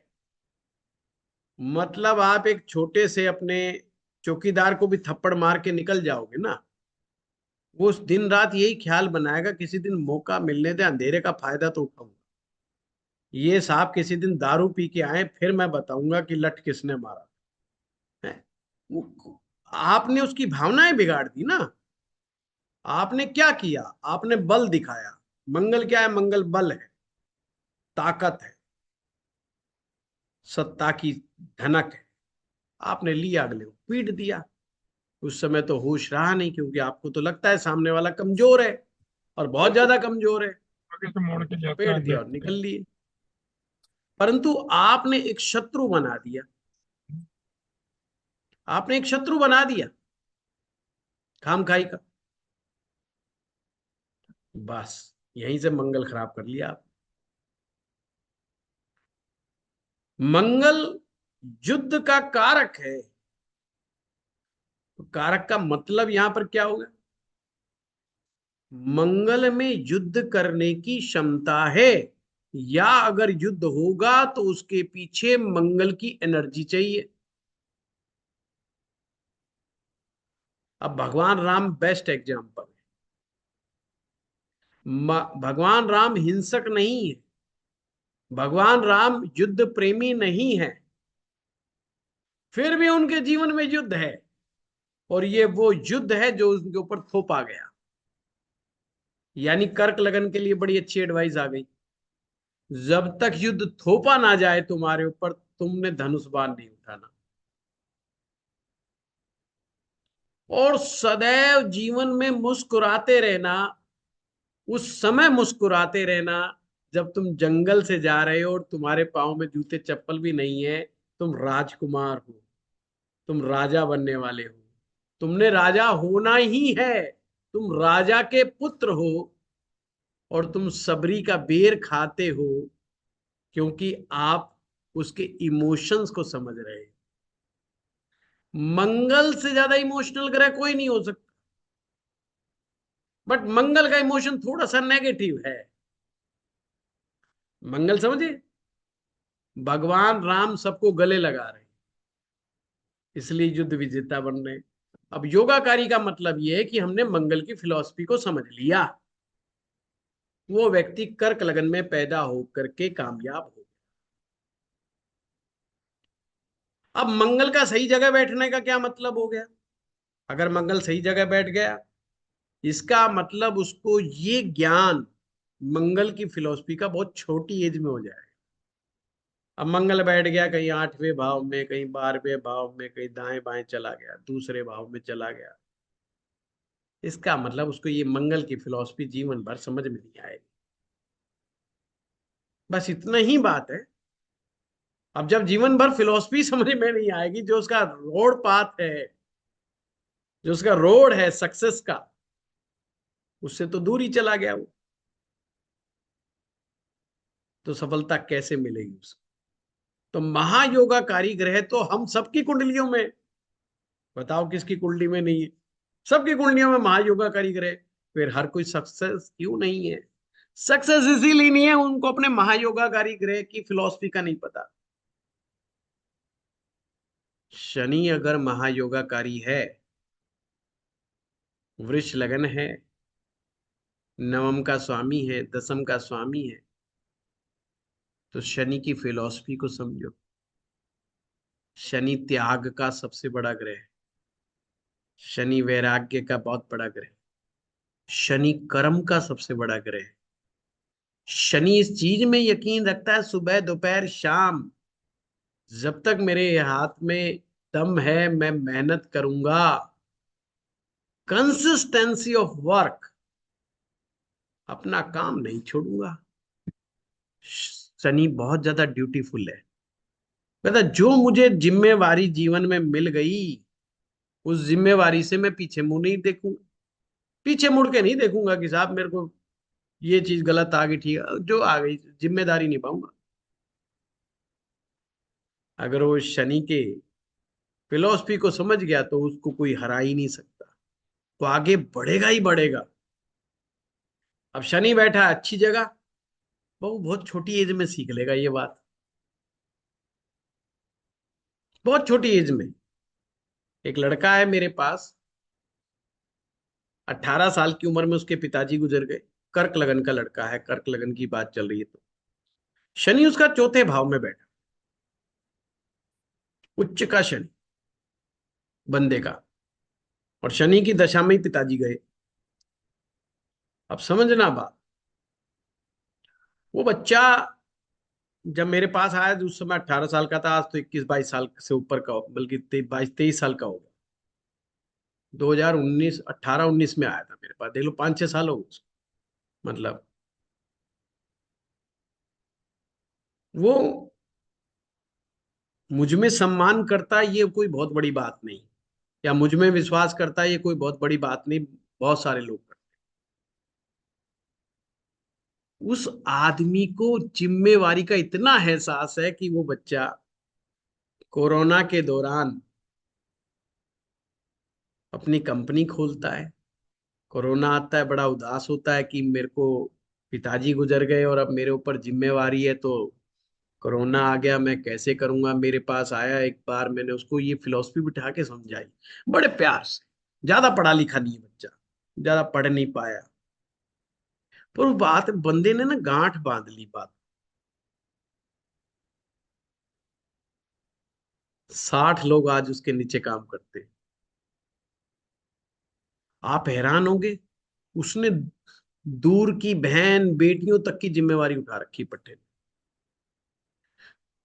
मतलब आप एक छोटे से अपने चौकीदार को भी थप्पड़ मार के निकल जाओगे ना, वो दिन रात यही ख्याल बनाएगा किसी दिन मौका मिलने दे, अंधेरे का फायदा तो उठाऊंगा। ये साहब किसी दिन दारू पी के आए, फिर मैं बताऊंगा कि लठ किसने मारा है। आपने उसकी भावनाएं बिगाड़ दी ना। आपने क्या किया? आपने बल दिखाया। मंगल क्या है? मंगल बल है, ताकत है, सत्ता की धनक है। आपने लिया, अगले को पीट दिया। उस समय तो होश रहा नहीं, क्योंकि आपको तो लगता है सामने वाला कमजोर है। और बहुत ज्यादा कमजोर है, आगे से मोड़ के जाता पेट है दिया और बैठ निकल के। लिए। परंतु आपने एक शत्रु बना दिया, आपने एक शत्रु बना दिया खामखाई का, बस यहीं से मंगल खराब कर लिया आप। मंगल युद्ध का कारक है, तो कारक का मतलब यहां पर क्या होगा? मंगल में युद्ध करने की क्षमता है, या अगर युद्ध होगा तो उसके पीछे मंगल की एनर्जी चाहिए। अब भगवान राम बेस्ट एग्जाम्पल है। भगवान राम हिंसक नहीं है, भगवान राम युद्ध प्रेमी नहीं है, फिर भी उनके जीवन में युद्ध है, और ये वो युद्ध है जो उनके ऊपर थोपा गया। यानी कर्क लगन के लिए बड़ी अच्छी एडवाइस आ गई, जब तक युद्ध थोपा ना जाए तुम्हारे ऊपर, तुमने धनुष बाण नहीं उठाना। और सदैव जीवन में मुस्कुराते रहना, उस समय मुस्कुराते रहना जब तुम जंगल से जा रहे हो और तुम्हारे पाँव में जूते चप्पल भी नहीं है, तुम राजकुमार हो, तुम राजा बनने वाले हो, तुमने राजा होना ही है, तुम राजा के पुत्र हो, और तुम सबरी का बेर खाते हो, क्योंकि आप उसके इमोशंस को समझ रहे हैं। मंगल से ज्यादा इमोशनल ग्रह कोई नहीं हो सकता, बट मंगल का इमोशन थोड़ा सा नेगेटिव है। मंगल समझे, भगवान राम सबको गले लगा रहे हैं, इसलिए युद्ध विजेता बन रहे हैं। अब योगाकारी का मतलब यह है कि हमने मंगल की फिलॉसफी को समझ लिया, वो व्यक्ति कर्क लगन में पैदा होकर के कामयाब हो। अब मंगल का सही जगह बैठने का क्या मतलब हो गया? अगर मंगल सही जगह बैठ गया, इसका मतलब उसको ये ज्ञान मंगल की फिलॉसफी का बहुत छोटी एज में हो जाए। अब मंगल बैठ गया कहीं 8वें भाव में, कहीं 12वें भाव में, कहीं दाएं बाएं चला गया, दूसरे भाव में चला गया, इसका मतलब उसको ये मंगल की फिलॉसफी जीवन भर समझ में नहीं आएगी। बस इतना ही बात है। अब जब जीवन भर फिलॉसफी समझ में नहीं आएगी, जो उसका रोड पाथ है, जो उसका रोड है सक्सेस का, उससे तो दूर ही चला गया वो, तो सफलता कैसे मिलेगी उसको? तो महायोगाकारी ग्रह तो हम सबकी कुंडलियों में, बताओ किसकी कुंडली में नहीं है? सबकी कुंडलियों में महायोगाकारी ग्रह। फिर हर कोई सक्सेस क्यों नहीं है? सक्सेस इसीलिए नहीं है, उनको अपने महायोगाकारी ग्रह की फिलॉसफी का नहीं पता। शनि अगर महायोगाकारी है, वृष लगन है, नवम का स्वामी है, दसम का स्वामी है, तो शनि की फिलॉसफी को समझो। शनि त्याग का सबसे बड़ा ग्रह है, शनि वैराग्य का बहुत बड़ा ग्रह, शनि कर्म का सबसे बड़ा ग्रह है। शनि इस चीज में यकीन रखता है, सुबह दोपहर शाम, जब तक मेरे हाथ में दम है मैं मेहनत करूंगा। कंसिस्टेंसी ऑफ वर्क, अपना काम नहीं छोड़ूंगा। शनि बहुत ज्यादा ड्यूटीफुल है। कहता जो मुझे जिम्मेवारी जीवन में मिल गई, उस जिम्मेवारी से मैं पीछे मुंह नहीं देखूंगा, पीछे मुड़ के नहीं देखूंगा कि साहब मेरे को ये चीज गलत आ गई, ठीक है जो आ गई, जिम्मेदारी निभाऊंगा। अगर वो शनि के फिलॉसफी को समझ गया तो उसको कोई हरा ही नहीं सकता, तो आगे बढ़ेगा ही बढ़ेगा। अब शनि बैठा है अच्छी जगह, वो बहुत छोटी एज में सीख लेगा ये बात, बहुत छोटी एज में। एक लड़का है मेरे पास, 18 साल की उम्र में उसके पिताजी गुजर गए। कर्क लगन का लड़का है, कर्क लगन की बात चल रही है, तो शनि उसका चौथे भाव में बैठा, उच्च का शनि बंदे का, और शनि की दशा में ही पिताजी गए। अब समझना बात, वो बच्चा जब मेरे पास आया तो उस समय 18 साल का था, आज तो 21-22 साल से ऊपर का बल्कि 22-23 साल का होगा। 2019 18-19 में आया था मेरे पास, देख लो 5-6 साल हो गए उसको। मतलब वो मुझ में सम्मान करता है, ये कोई बहुत बड़ी बात नहीं, या मुझ में विश्वास करता है, ये कोई बहुत बड़ी बात नहीं, बहुत सारे लोग करते हैं। उस आदमी को जिम्मेवारी का इतना एहसास है कि वो बच्चा कोरोना के दौरान अपनी कंपनी खोलता है। कोरोना आता है, बड़ा उदास होता है कि मेरे को पिताजी गुजर गए और अब मेरे ऊपर जिम्मेवारी है, तो कोरोना आ गया, मैं कैसे करूंगा। मेरे पास आया एक बार, मैंने उसको ये फिलॉसफी बिठा के समझाई बड़े प्यार से। ज्यादा पढ़ा लिखा नहीं है बच्चा, ज्यादा पढ़ नहीं पाया, पर वो बात बंदे ने ना गांठ बांध ली बात। 60 लोग आज उसके नीचे काम करते हैं। आप हैरान होंगे, उसने दूर की बहन बेटियों तक की जिम्मेवारी उठा रखी पटेल।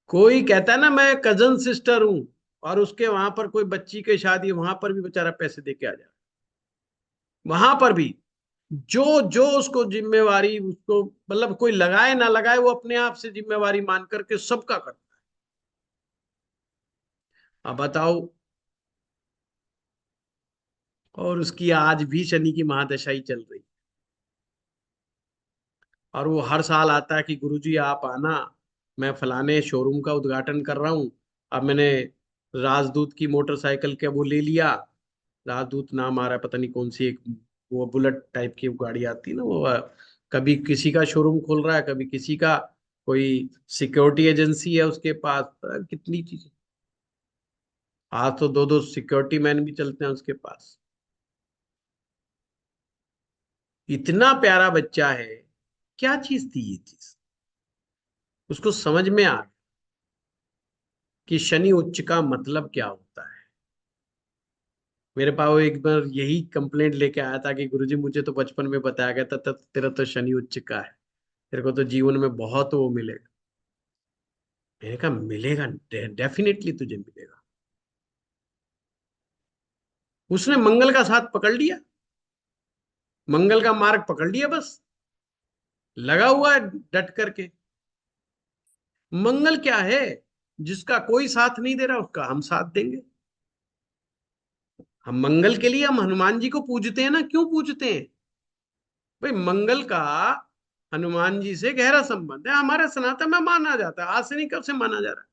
कोई कहता है ना मैं कजन सिस्टर हूं, और उसके वहां पर कोई बच्ची की शादी, वहां पर भी बेचारा पैसे दे के आ जाए। वहां पर भी जो जो उसको जिम्मेवारी, उसको मतलब कोई लगाए ना लगाए, वो अपने आप से जिम्मेवारी मान करके सबका करता है। अब बताओ, और उसकी आज भी शनि की महादशा ही चल रही, और वो हर साल आता है कि गुरुजी आप आना, मैं फलाने शोरूम का उद्घाटन कर रहा हूँ। अब मैंने राजदूत की मोटरसाइकिल के वो ले लिया, राजदूत नाम आ रहा है, पता नहीं कौन सी एक वो बुलेट टाइप की गाड़ी आती है ना वो, कभी किसी का शोरूम खोल रहा है, कभी किसी का, कोई सिक्योरिटी एजेंसी है उसके पास, पता है कितनी चीजें। आज तो दो दो सिक्योरिटी मैन भी चलते हैं उसके पास। इतना प्यारा बच्चा है, क्या चीज थी ये चीज, उसको समझ में आ गया कि शनि उच्च का मतलब क्या होता है। मेरे पास वो एक बार यही कंप्लेंट लेके आया था कि गुरुजी मुझे तो बचपन में बताया गया था, तेरा तो शनि उच्च का है, तेरे को तो जीवन में बहुत वो मिलेगा। मैंने कहा मिलेगा, डेफिनेटली तुझे मिलेगा। उसने मंगल का साथ पकड़ लिया, मंगल का मार्ग पकड़ लिया, बस लगा हुआ है डट करके। मंगल क्या है, जिसका कोई साथ नहीं दे रहा उसका हम साथ देंगे। हम मंगल के लिए हम हनुमान जी को पूजते हैं ना, क्यों पूजते हैं भाई? मंगल का हनुमान जी से गहरा संबंध है, हमारे सनातन में माना जाता है, आज से नहीं कब से माना जा रहा है।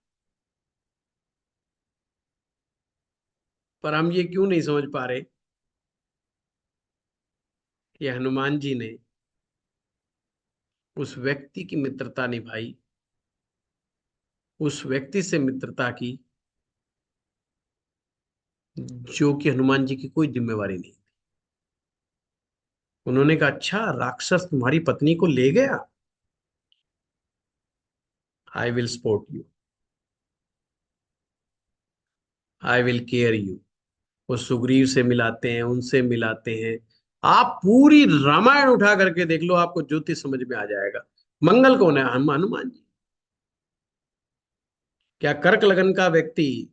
पर हम ये क्यों नहीं समझ पा रहे कि हनुमान जी ने उस व्यक्ति की मित्रता निभाई, उस व्यक्ति से मित्रता की जो कि हनुमान जी की कोई जिम्मेवारी नहीं। उन्होंने कहा अच्छा राक्षस तुम्हारी पत्नी को ले गया, I will support you, I will care you. वो सुग्रीव से मिलाते हैं, उनसे मिलाते हैं। आप पूरी रामायण उठा करके देख लो, आपको ज्योतिष समझ में आ जाएगा। मंगल कौन है? हनुमान जी। क्या कर्क लगन का व्यक्ति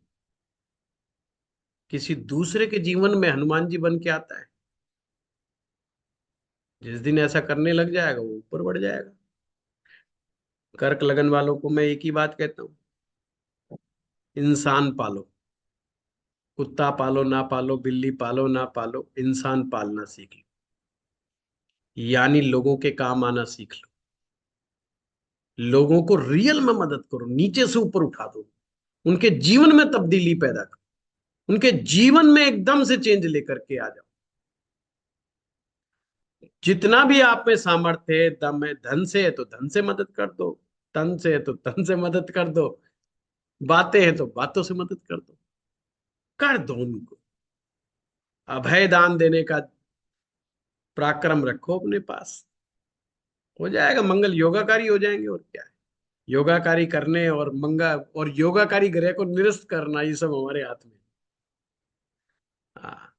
किसी दूसरे के जीवन में हनुमान जी बन के आता है? जिस दिन ऐसा करने लग जाएगा वो ऊपर बढ़ जाएगा। कर्क लगन वालों को मैं एक ही बात कहता हूँ, इंसान पालो। कुत्ता पालो ना पालो, बिल्ली पालो ना पालो, इंसान पालना सीख लो, यानी लोगों के काम आना सीख लो। लोगों को रियल में मदद करो, नीचे से ऊपर उठा दो, उनके जीवन में तब्दीली पैदा करो, उनके जीवन में एकदम से चेंज लेकर के आ जाओ। जितना भी आप में सामर्थ्य है, दम है, धन से है तो धन से मदद कर दो, तन से है तो तन से मदद कर दो, बातें हैं तो बातों से मदद कर दो, कर दो उनको। अभय दान देने का पराक्रम रखो अपने पास, हो जाएगा। मंगल योगाकारी हो जाएंगे, और क्या है। योगाकारी करने और और योगाकारी ग्रह को निरस्त करना, ये सब हमारे हाथ में। हाँ,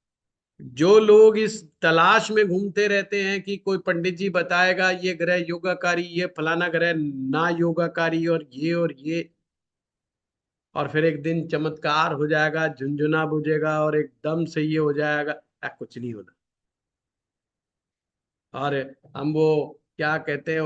जो लोग इस तलाश में घूमते रहते हैं कि कोई पंडित जी बताएगा ये ग्रह योगाकारी, ये फलाना ग्रह ना योगाकारी, और ये, और फिर एक दिन चमत्कार हो जाएगा, झुंझुना बुझेगा और एकदम से ये हो जाएगा, कुछ नहीं होना। और हम वो क्या कहते हैं,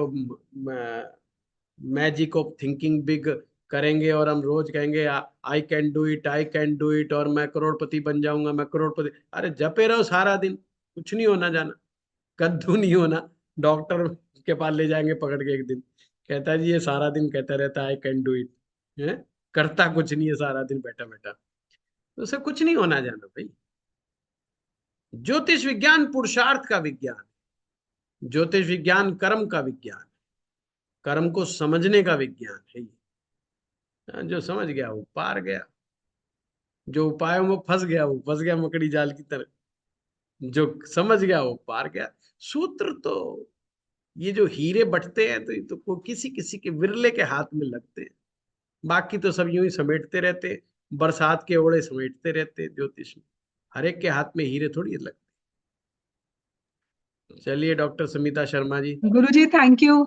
मैजिक ऑफ थिंकिंग बिग करेंगे और हम रोज कहेंगे I can do it, I can do it, और मैं करोड़पति बन जाऊंगा, मैं करोड़पति। अरे जपे रहो सारा दिन, कुछ नहीं होना जाना, कद्दू नहीं होना। डॉक्टर के पास ले जाएंगे पकड़ के एक दिन, कहता है जी ये सारा दिन कहता रहता है आई कैन डू इट, है, करता कुछ नहीं है सारा दिन बैठा बैठा, तो उसे कुछ नहीं होना जाना भाई। ज्योतिष विज्ञान पुरुषार्थ का विज्ञान, ज्योतिष विज्ञान कर्म का विज्ञान, कर्म को समझने का विज्ञान है ये। जो समझ गया वो पार गया, जो उपायों में फंस गया मकड़ी जाल की तरह, जो समझ गया वो पार गया। सूत्र तो ये जो हीरे बटते हैं तो ये तो किसी किसी के विरले के हाथ में लगते हैं, बाकी तो सब यूं ही समेटते रहते हैं, बरसात के ओड़े समेटते रहते हैं ज्योतिष में, हर एक के हाथ में हीरे थोड़ी लगते। चलिए doctor Samita Sharma ji. Guruji thank you.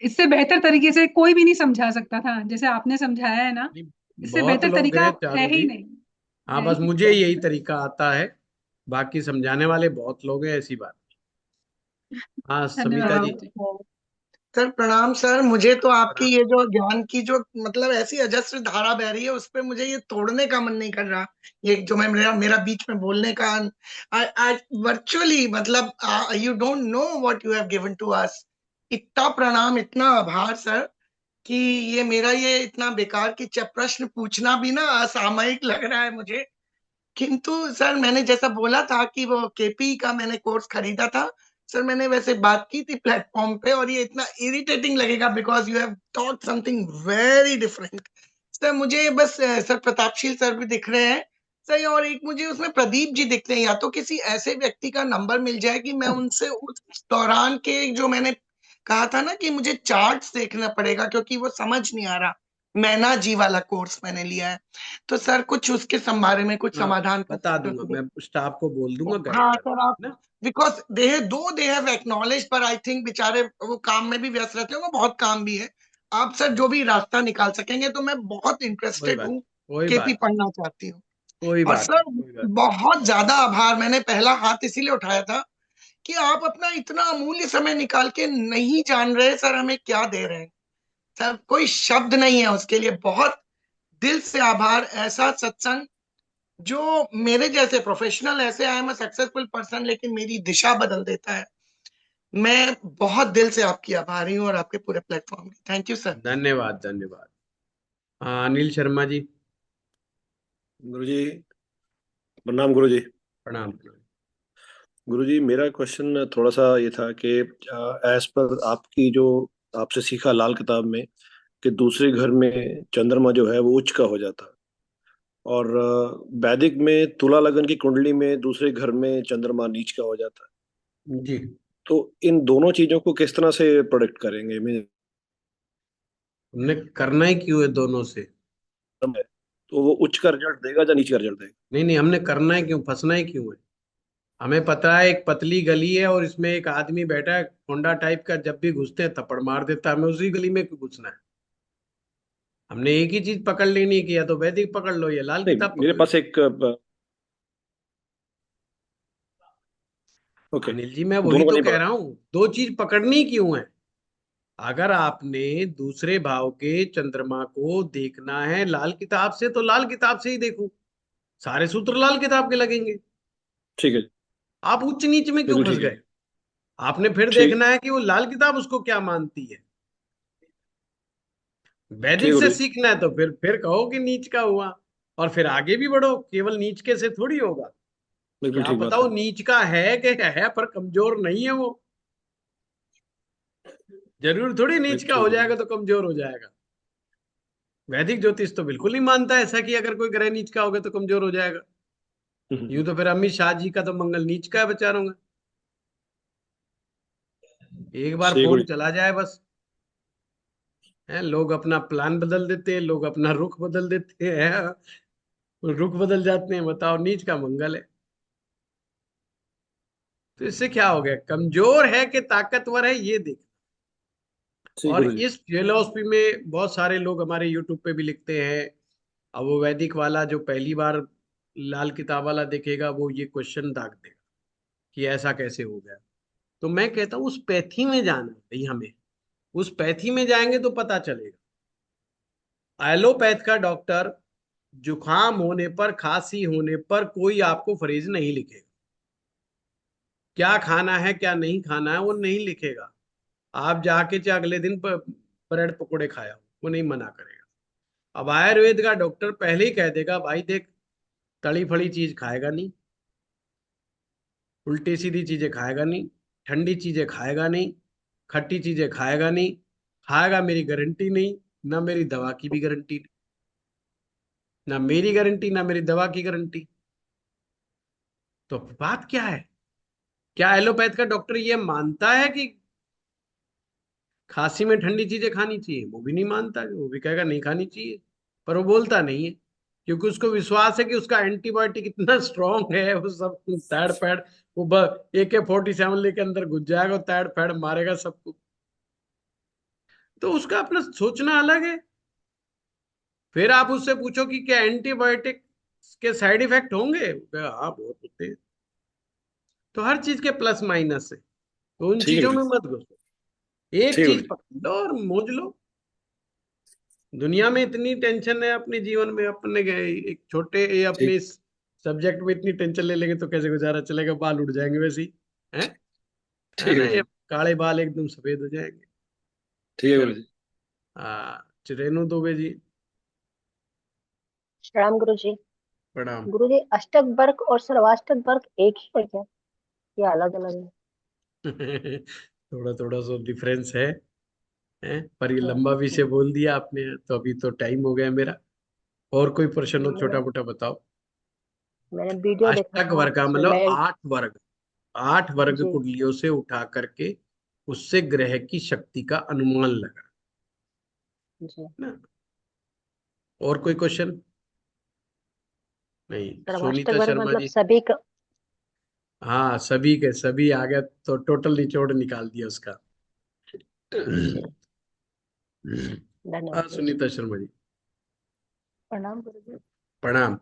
इससे बेहतर तरीके से कोई भी नहीं समझा सकता था जैसे आपने समझाया है ना। नहीं, इससे बहुत बेहतर लोग तरीका हैं है चारू ही जी। नहीं। हाँ है बस ही मुझे यही तरीका आता है, बाकी समझाने वाले बहुत लोग हैं, ऐसी बात। हाँ समिता धन्यवाद जी। गुरुजी। सर प्रणाम सर। मुझे तो आपकी प्रणाम। ये जो ज्ञान की जो मतलब ऐसी अजस्र धारा बह रही है उस पे मुझे ये तोड़ने का मन नहीं कर रहा। ये जो मैं मेरा मेरा बीच में बोलने का आज वर्चुअली मतलब you don't know what you have given to us. इतना प्रणाम, इतना आभार सर कि ये मेरा ये इतना बेकार की प्रश्न पूछना भी ना असामयिक लग रहा है मुझे। किंतु सर मैंने जैसा बोला था कि वो केपी का मैंने कोर्स खरीदा था सर, मैंने वैसे बात की थी प्लेटफॉर्म पे, और ये इतना इरिटेटिंग लगेगा because you have taught something very different. Sir मुझे बस सर प्रतापशील सर भी दिख रहे हैं सर, और एक मुझे उसमें प्रदीप जी दिख रहे हैं। या तो किसी ऐसे व्यक्ति का नंबर मिल जाए कि मैं उनसे उस दौरान के जो मैंने कहा था ना कि मुझे चार्ट्स देखना पड़ेगा क्योंकि वो समझ नहीं आ रहा। मैना जी वाला कोर्स मैंने लिया है, तो सर कुछ उसके बारे में कुछ हाँ समाधान कर बता सकते हो दूंगा, तो। मैं स्टाफ को बोल दूंगा गाइड हाँ कर सर आप, देंगे ना। बिकॉज दे हैव एक्नॉलेज, पर आई थिंक बेचारे वो काम में भी व्यस्त रहते होंगे, बहुत काम भी है। आप सर जो भी रास्ता निकाल सकेंगे तो मैं बहुत कोई इंटरेस्टेड बात, हूँ, कोई केपी बात, पढ़ना चाहती हूँ। कोई और बात सर नहीं, कोई बात। बहुत ज्यादा आभार, मैंने पहला हाथ इसीलिए उठाया था कि आप अपना इतना अमूल्य समय निकाल के नहीं जान रहे सर हमें क्या दे रहे हैं। सर कोई शब्द नहीं है उसके लिए, बहुत दिल से आभार। ऐसा सत्संग जो मेरे जैसे प्रोफेशनल, ऐसे I am a successful person लेकिन मेरी दिशा बदल देता है। मैं बहुत दिल से आपकी आभारी हूँ और आपके पूरे प्लेटफॉर्म की। Thank you sir. धन्यवाद धन्यवाद। हाँ अनिल शर्मा जी। गुरुजी प्रणाम गुरुजी। प्रणाम प्रणाम। गुरुजी मेरा क्वेश्चन थोड़ा सा ये था कि एज पर आपकी जो आपसे सीखा लाल किताब में कि दूसरे घर में चंद्रमा जो है वो उच्च का हो जाता है, और वैदिक में तुला लगन की कुंडली में दूसरे घर में चंद्रमा नीच का हो जाता है। जी तो इन दोनों चीजों को किस तरह से प्रोडिक्ट करेंगे? हमने करना ही क्यों है दोनों से? तो वो उच्च का रिजल्ट देगा या नीच का रिजल्ट देगा? नहीं नहीं, हमने करना है क्यों, फंसना ही क्यों है? हमें पता है एक पतली गली है और इसमें एक आदमी बैठा है होंडा टाइप का, जब भी घुसते हैं थप्पड़ मार देता है, हमें उसी गली में क्यों घुसना है? हमने एक ही चीज पकड़ लेनी है कि या तो वैदिक पकड़ लो या लाल नहीं, किताब मेरे पकड़ लो। पास एक ओके, अनिल जी मैं वही दोनों को तो नहीं कह पकड़। रहा हूँ, दो चीज पकड़नी क्यों है? अगर आपने दूसरे भाव के चंद्रमा को देखना है लाल किताब से तो लाल किताब से ही देखो, सारे सूत्र लाल किताब के लगेंगे। ठीक है जी, आप उच्च नीच में क्यों बिल्कुल फंस ठीक है गए? जी। आपने फिर ठीक, देखना है कि वो लाल किताब उसको क्या मानती है। ठीक है वैदिक से गुरु जी। सीखना है तो फिर कहो कि नीच का हुआ, और फिर आगे भी बढ़ो, केवल नीच के से थोड़ी होगा। बिल्कुल क्या ठीक पता बात है। वो नीच का है कि है पर कमजोर नहीं है वो, जरूर थोड़ी नीच का बिल्कुल हो गुरु जाएगा जी। तो कमजोर हो जाएगा। वैदिक ज्योतिष तो बिल्कुल नहीं मानता ऐसा कि अगर कोई ग्रह नीच का होगा तो कमजोर हो जाएगा। यूं हम्म, तो फिर अमित शाह जी का तो मंगल नीच का है बेचारों का, एक बार सही गुरु फोन जी। चला जाए बस है, लोग अपना प्लान बदल देते हैं, लोग अपना रुख बदल देते हैं, रुख बदल जाते हैं, बताओ नीच का मंगल है। तो इससे क्या हो गया, कमजोर है कि ताकतवर है ये देख। सही और गुरु जी। इस फिलोसफी में बहुत सारे लोग हमारे यूट्यूब पे भी लिखते हैं। अब वो वैदिक वाला जो पहली बार लाल किताब वाला देखेगा वो ये क्वेश्चन दाग देगा कि ऐसा कैसे हो गया। तो मैं कहता हूँ उस पैथी में जाना भाई, हमें उस पैथी में जाएंगे तो पता चलेगा। एलोपैथ का डॉक्टर जुकाम होने पर, खांसी होने पर कोई आपको फ्रेज नहीं लिखेगा, क्या खाना है क्या नहीं खाना है वो नहीं लिखेगा। आप जाके चाहे अगले दिन ब्रेड पकोड़े खाया, वो नहीं मना करेगा। अब आयुर्वेद का डॉक्टर पहले ही कह देगा भाई देख, तली फली चीज खाएगा नहीं, उल्टी सीधी चीजें खाएगा नहीं, ठंडी चीजें खाएगा नहीं, खट्टी चीजें खाएगा नहीं, खाएगा मेरी गारंटी नहीं, ना मेरी दवा की भी गारंटी नहीं, ना मेरी गारंटी ना मेरी दवा की गारंटी। तो बात क्या है? क्या एलोपैथ का डॉक्टर ये मानता है कि खांसी में ठंडी चीजें खानी चाहिए? वो भी नहीं मानता, वो भी कहेगा नहीं खानी चाहिए, पर वो बोलता नहीं है, क्योंकि उसको विश्वास है कि उसका एंटीबायोटिक इतना स्ट्रांग है, वो सब तैड़ पैड़, वो AK-47 लेके अंदर घुस जाएगा, तैड़ पैड़ मारेगा सबको। तो उसका अपना सोचना अलग है। फिर आप उससे पूछो कि क्या एंटीबायोटिक के साइड इफेक्ट होंगे, वो कहेगा, हाँ बहुत होते हैं। तो हर चीज के प्लस माइनस है, तो उन ठीक है चीजों में गुरु मत घुसो, एक ठीक है चीज गुरु पकड़ लो और मौज लो। दुनिया में इतनी टेंशन है अपने जीवन में, अपने एक छोटे ये ठीक अपने सब्जेक्ट में इतनी टेंशन ले लेंगे तो कैसे गुजारा चलेगा? बाल उड़ जाएंगे वैसे ही, है ठीक ना? है ये गुरु काले बाल एकदम सफेद हो जाएंगे। ठीक है गुरु चलो, जी। रेनू दुबे जी, प्रणाम गुरु जी। प्रणाम। गुरु जी, अष्टक वर्ग और सर्वाष्टक वर्ग एक ही है क्या, या अलग अलग है? थोड़ा थोड़ा सा डिफरेंस है, पर ये लंबा अच्छा, विषय बोल दिया आपने, तो अभी तो टाइम हो गया मेरा। और कोई प्रश्न हो छोटा मैंने मोटा बताओ। मैंने वीडियो देखा अष्टक था वर्ग का उसमें मतलब मैं। 8 वर्ग, 8 वर्ग जी कुंडलियों से उठा करके उससे ग्रह की शक्ति का अनुमान लगा जी। ना। और कोई क्वेश्चन? नहीं, सर्वाष्टक सुनीता वर्ग शर्मा मतलब जी। सभी का। हाँ, सभी के सभी आ गया, तो टोटल निचोड़ निकाल दिया उसका। जी, हाँ, धन्यवाद गुरु जी। सुनीता शर्मा जी, प्रणाम गुरु जी। प्रणाम।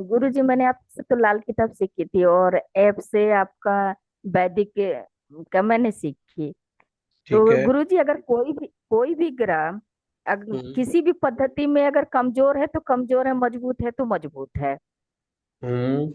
गुरु जी, मैंने आपसे तो लाल किताब सीखी थी और ऐप से आपका वैदिक का मैंने सीखी। ठीक तो है। गुरु जी, अगर कोई भी ग्रह हम्म किसी भी पद्धति में अगर कमजोर है तो कमजोर है, मजबूत है तो मजबूत है। हम्म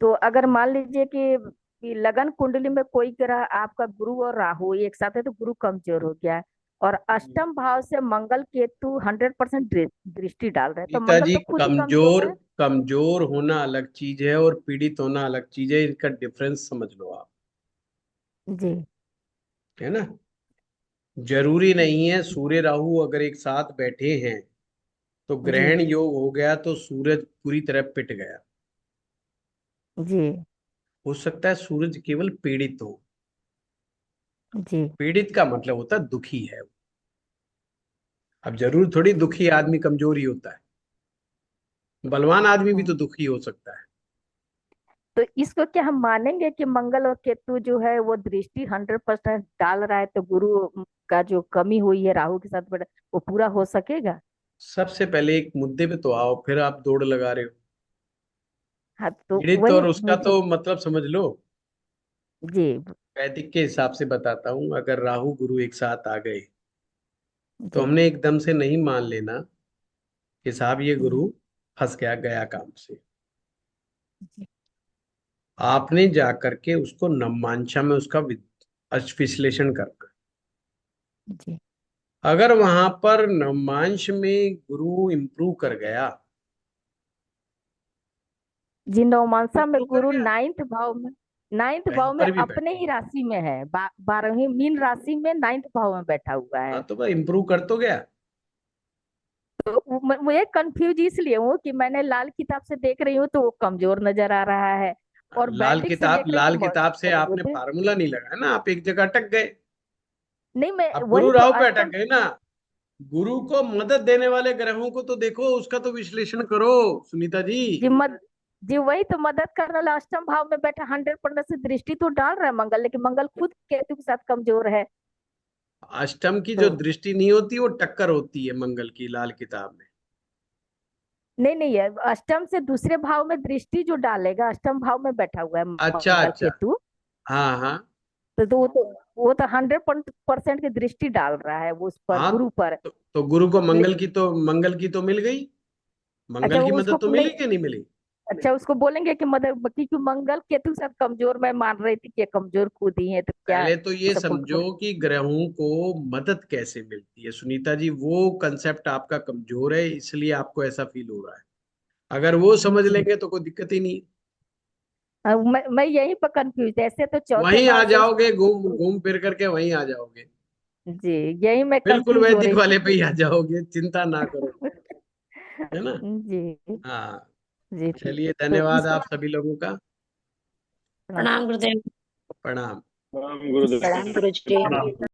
तो अगर मान लीजिए कि लगन कुंडली में कोई ग्रह, आपका गुरु और राहु एक साथ है तो गुरु कमजोर हो गया, और अष्टम भाव से मंगल केतु 100% दृष्टि डाल रहे हैं, तो गीता मंगल जी, तो खुद ही कमजोर कमजोर है। कमजोर होना अलग चीज है और पीड़ित होना अलग चीज है, इनका डिफरेंस समझ लो आप, जी है ना? जरूरी नहीं है सूर्य राहु अगर एक साथ बैठे हैं तो जी ग्रहण योग हो गया तो सूरज पूरी तरह पिट गया। जी हो सकता है सूरज केवल पीड़ित हो। जी पीड़ित का मतलब होता है दुखी है। अब जरूर थोड़ी दुखी आदमी कमजोर ही होता है, बलवान आदमी भी हाँ। तो दुखी हो सकता है। तो इसको क्या हम मानेंगे कि मंगल और केतु जो है वो दृष्टि 100% डाल रहा है, तो गुरु का जो कमी हुई है राहु के साथ वो पूरा हो सकेगा? सबसे पहले एक मुद्दे पे तो आओ, फिर आप दौड़ लगा रहे हो। हाँ, तो पीड़ित वही और उसका मुझे। तो मतलब समझ लो। जी वैदिक के हिसाब से बताता हूँ, अगर राहु गुरु एक साथ आ गए तो जी हमने एकदम से नहीं मान लेना कि साहब ये जी गुरु फंस गया गया काम से। जी आपने जा करके उसको नवमांशा में उसका विश्लेषण करना। जी अगर वहां पर नवमांश में गुरु इंप्रूव कर गया, जी। नवमांसा में इंप्रूव कर गुरु गया, नाइन्थ कहीं भाव में पर भी अपने बैठे, ही राशि में है, 12वीं मीन राशि में 9th भाव में बैठा हुआ हाँ है। तो वह इंप्रूव कर तो गया। तो मुझे कंफ्यूज इसलिए हूँ कि मैंने लाल किताब से देख रही हूँ तो वो कमजोर नजर आ रहा है, और वैदिक से देख रही हूँ लाल तो किताब से आपने मजबूत है। फार्मूला नहीं लगाया ना, आप एक जगह अटक गए। नहीं, मैं अब गुरु वही तो राहु पे अटक अष्टम। गए ना। गुरु को मदद देने वाले ग्रहों को तो देखो, उसका तो विश्लेषण करो सुनीता जी। जी जी, वही तो मदद करने वाला अष्टम भाव में बैठा 100% से दृष्टि तो डाल रहा है मंगल, लेकिन मंगल खुद केतु के साथ कमजोर है। अष्टम की तो जो दृष्टि नहीं होती वो टक्कर होती है मंगल की लाल किताब में। नहीं नहीं है, अष्टम से दूसरे भाव में दृष्टि जो डालेगा, अष्टम भाव में बैठा हुआ है अच्छा मंगल अच्छा, केतु, हाँ हाँ तो 100% की दृष्टि डाल रहा है वो उस पर, हाँ। गुरु पर। तो गुरु को ले- मंगल की तो मिल गई, अच्छा मंगल की वो मदद तो उसको मिली नहीं, कि नहीं मिली? अच्छा उसको बोलेंगे कि मदद, क्योंकि मंगल केतु सब कमजोर, मैं मान रही थी कि ये कमजोर खुद ही है, तो क्या पहले तो ये सब समझो कि ग्रहों को मदद कैसे मिलती है सुनीता जी, वो कंसेप्ट आपका कमजोर है, इसलिए आपको ऐसा फील हो रहा है। अगर वो समझ जी। लेंगे तो कोई दिक्कत ही नहीं। मैं यहीं पर कंफ्यूज, ऐसे तो चौथे वहीं आ भाव से जाओगे, घूम घूम फिर करके वहीं आ जाओगे, जी, यही मैं बिल्कुल कंफ्यूज हो वैदिक रही वाले पे थी। ही आ जाओगे, चिंता ना करो, है ना। जी हाँ, जी। चलिए, तो धन्यवाद इसका आप सभी लोगों का। प्रणाम गुरुदेव। प्रणाम। राम गुरुदेव। प्रणाम गुरुजी। प्रणाम।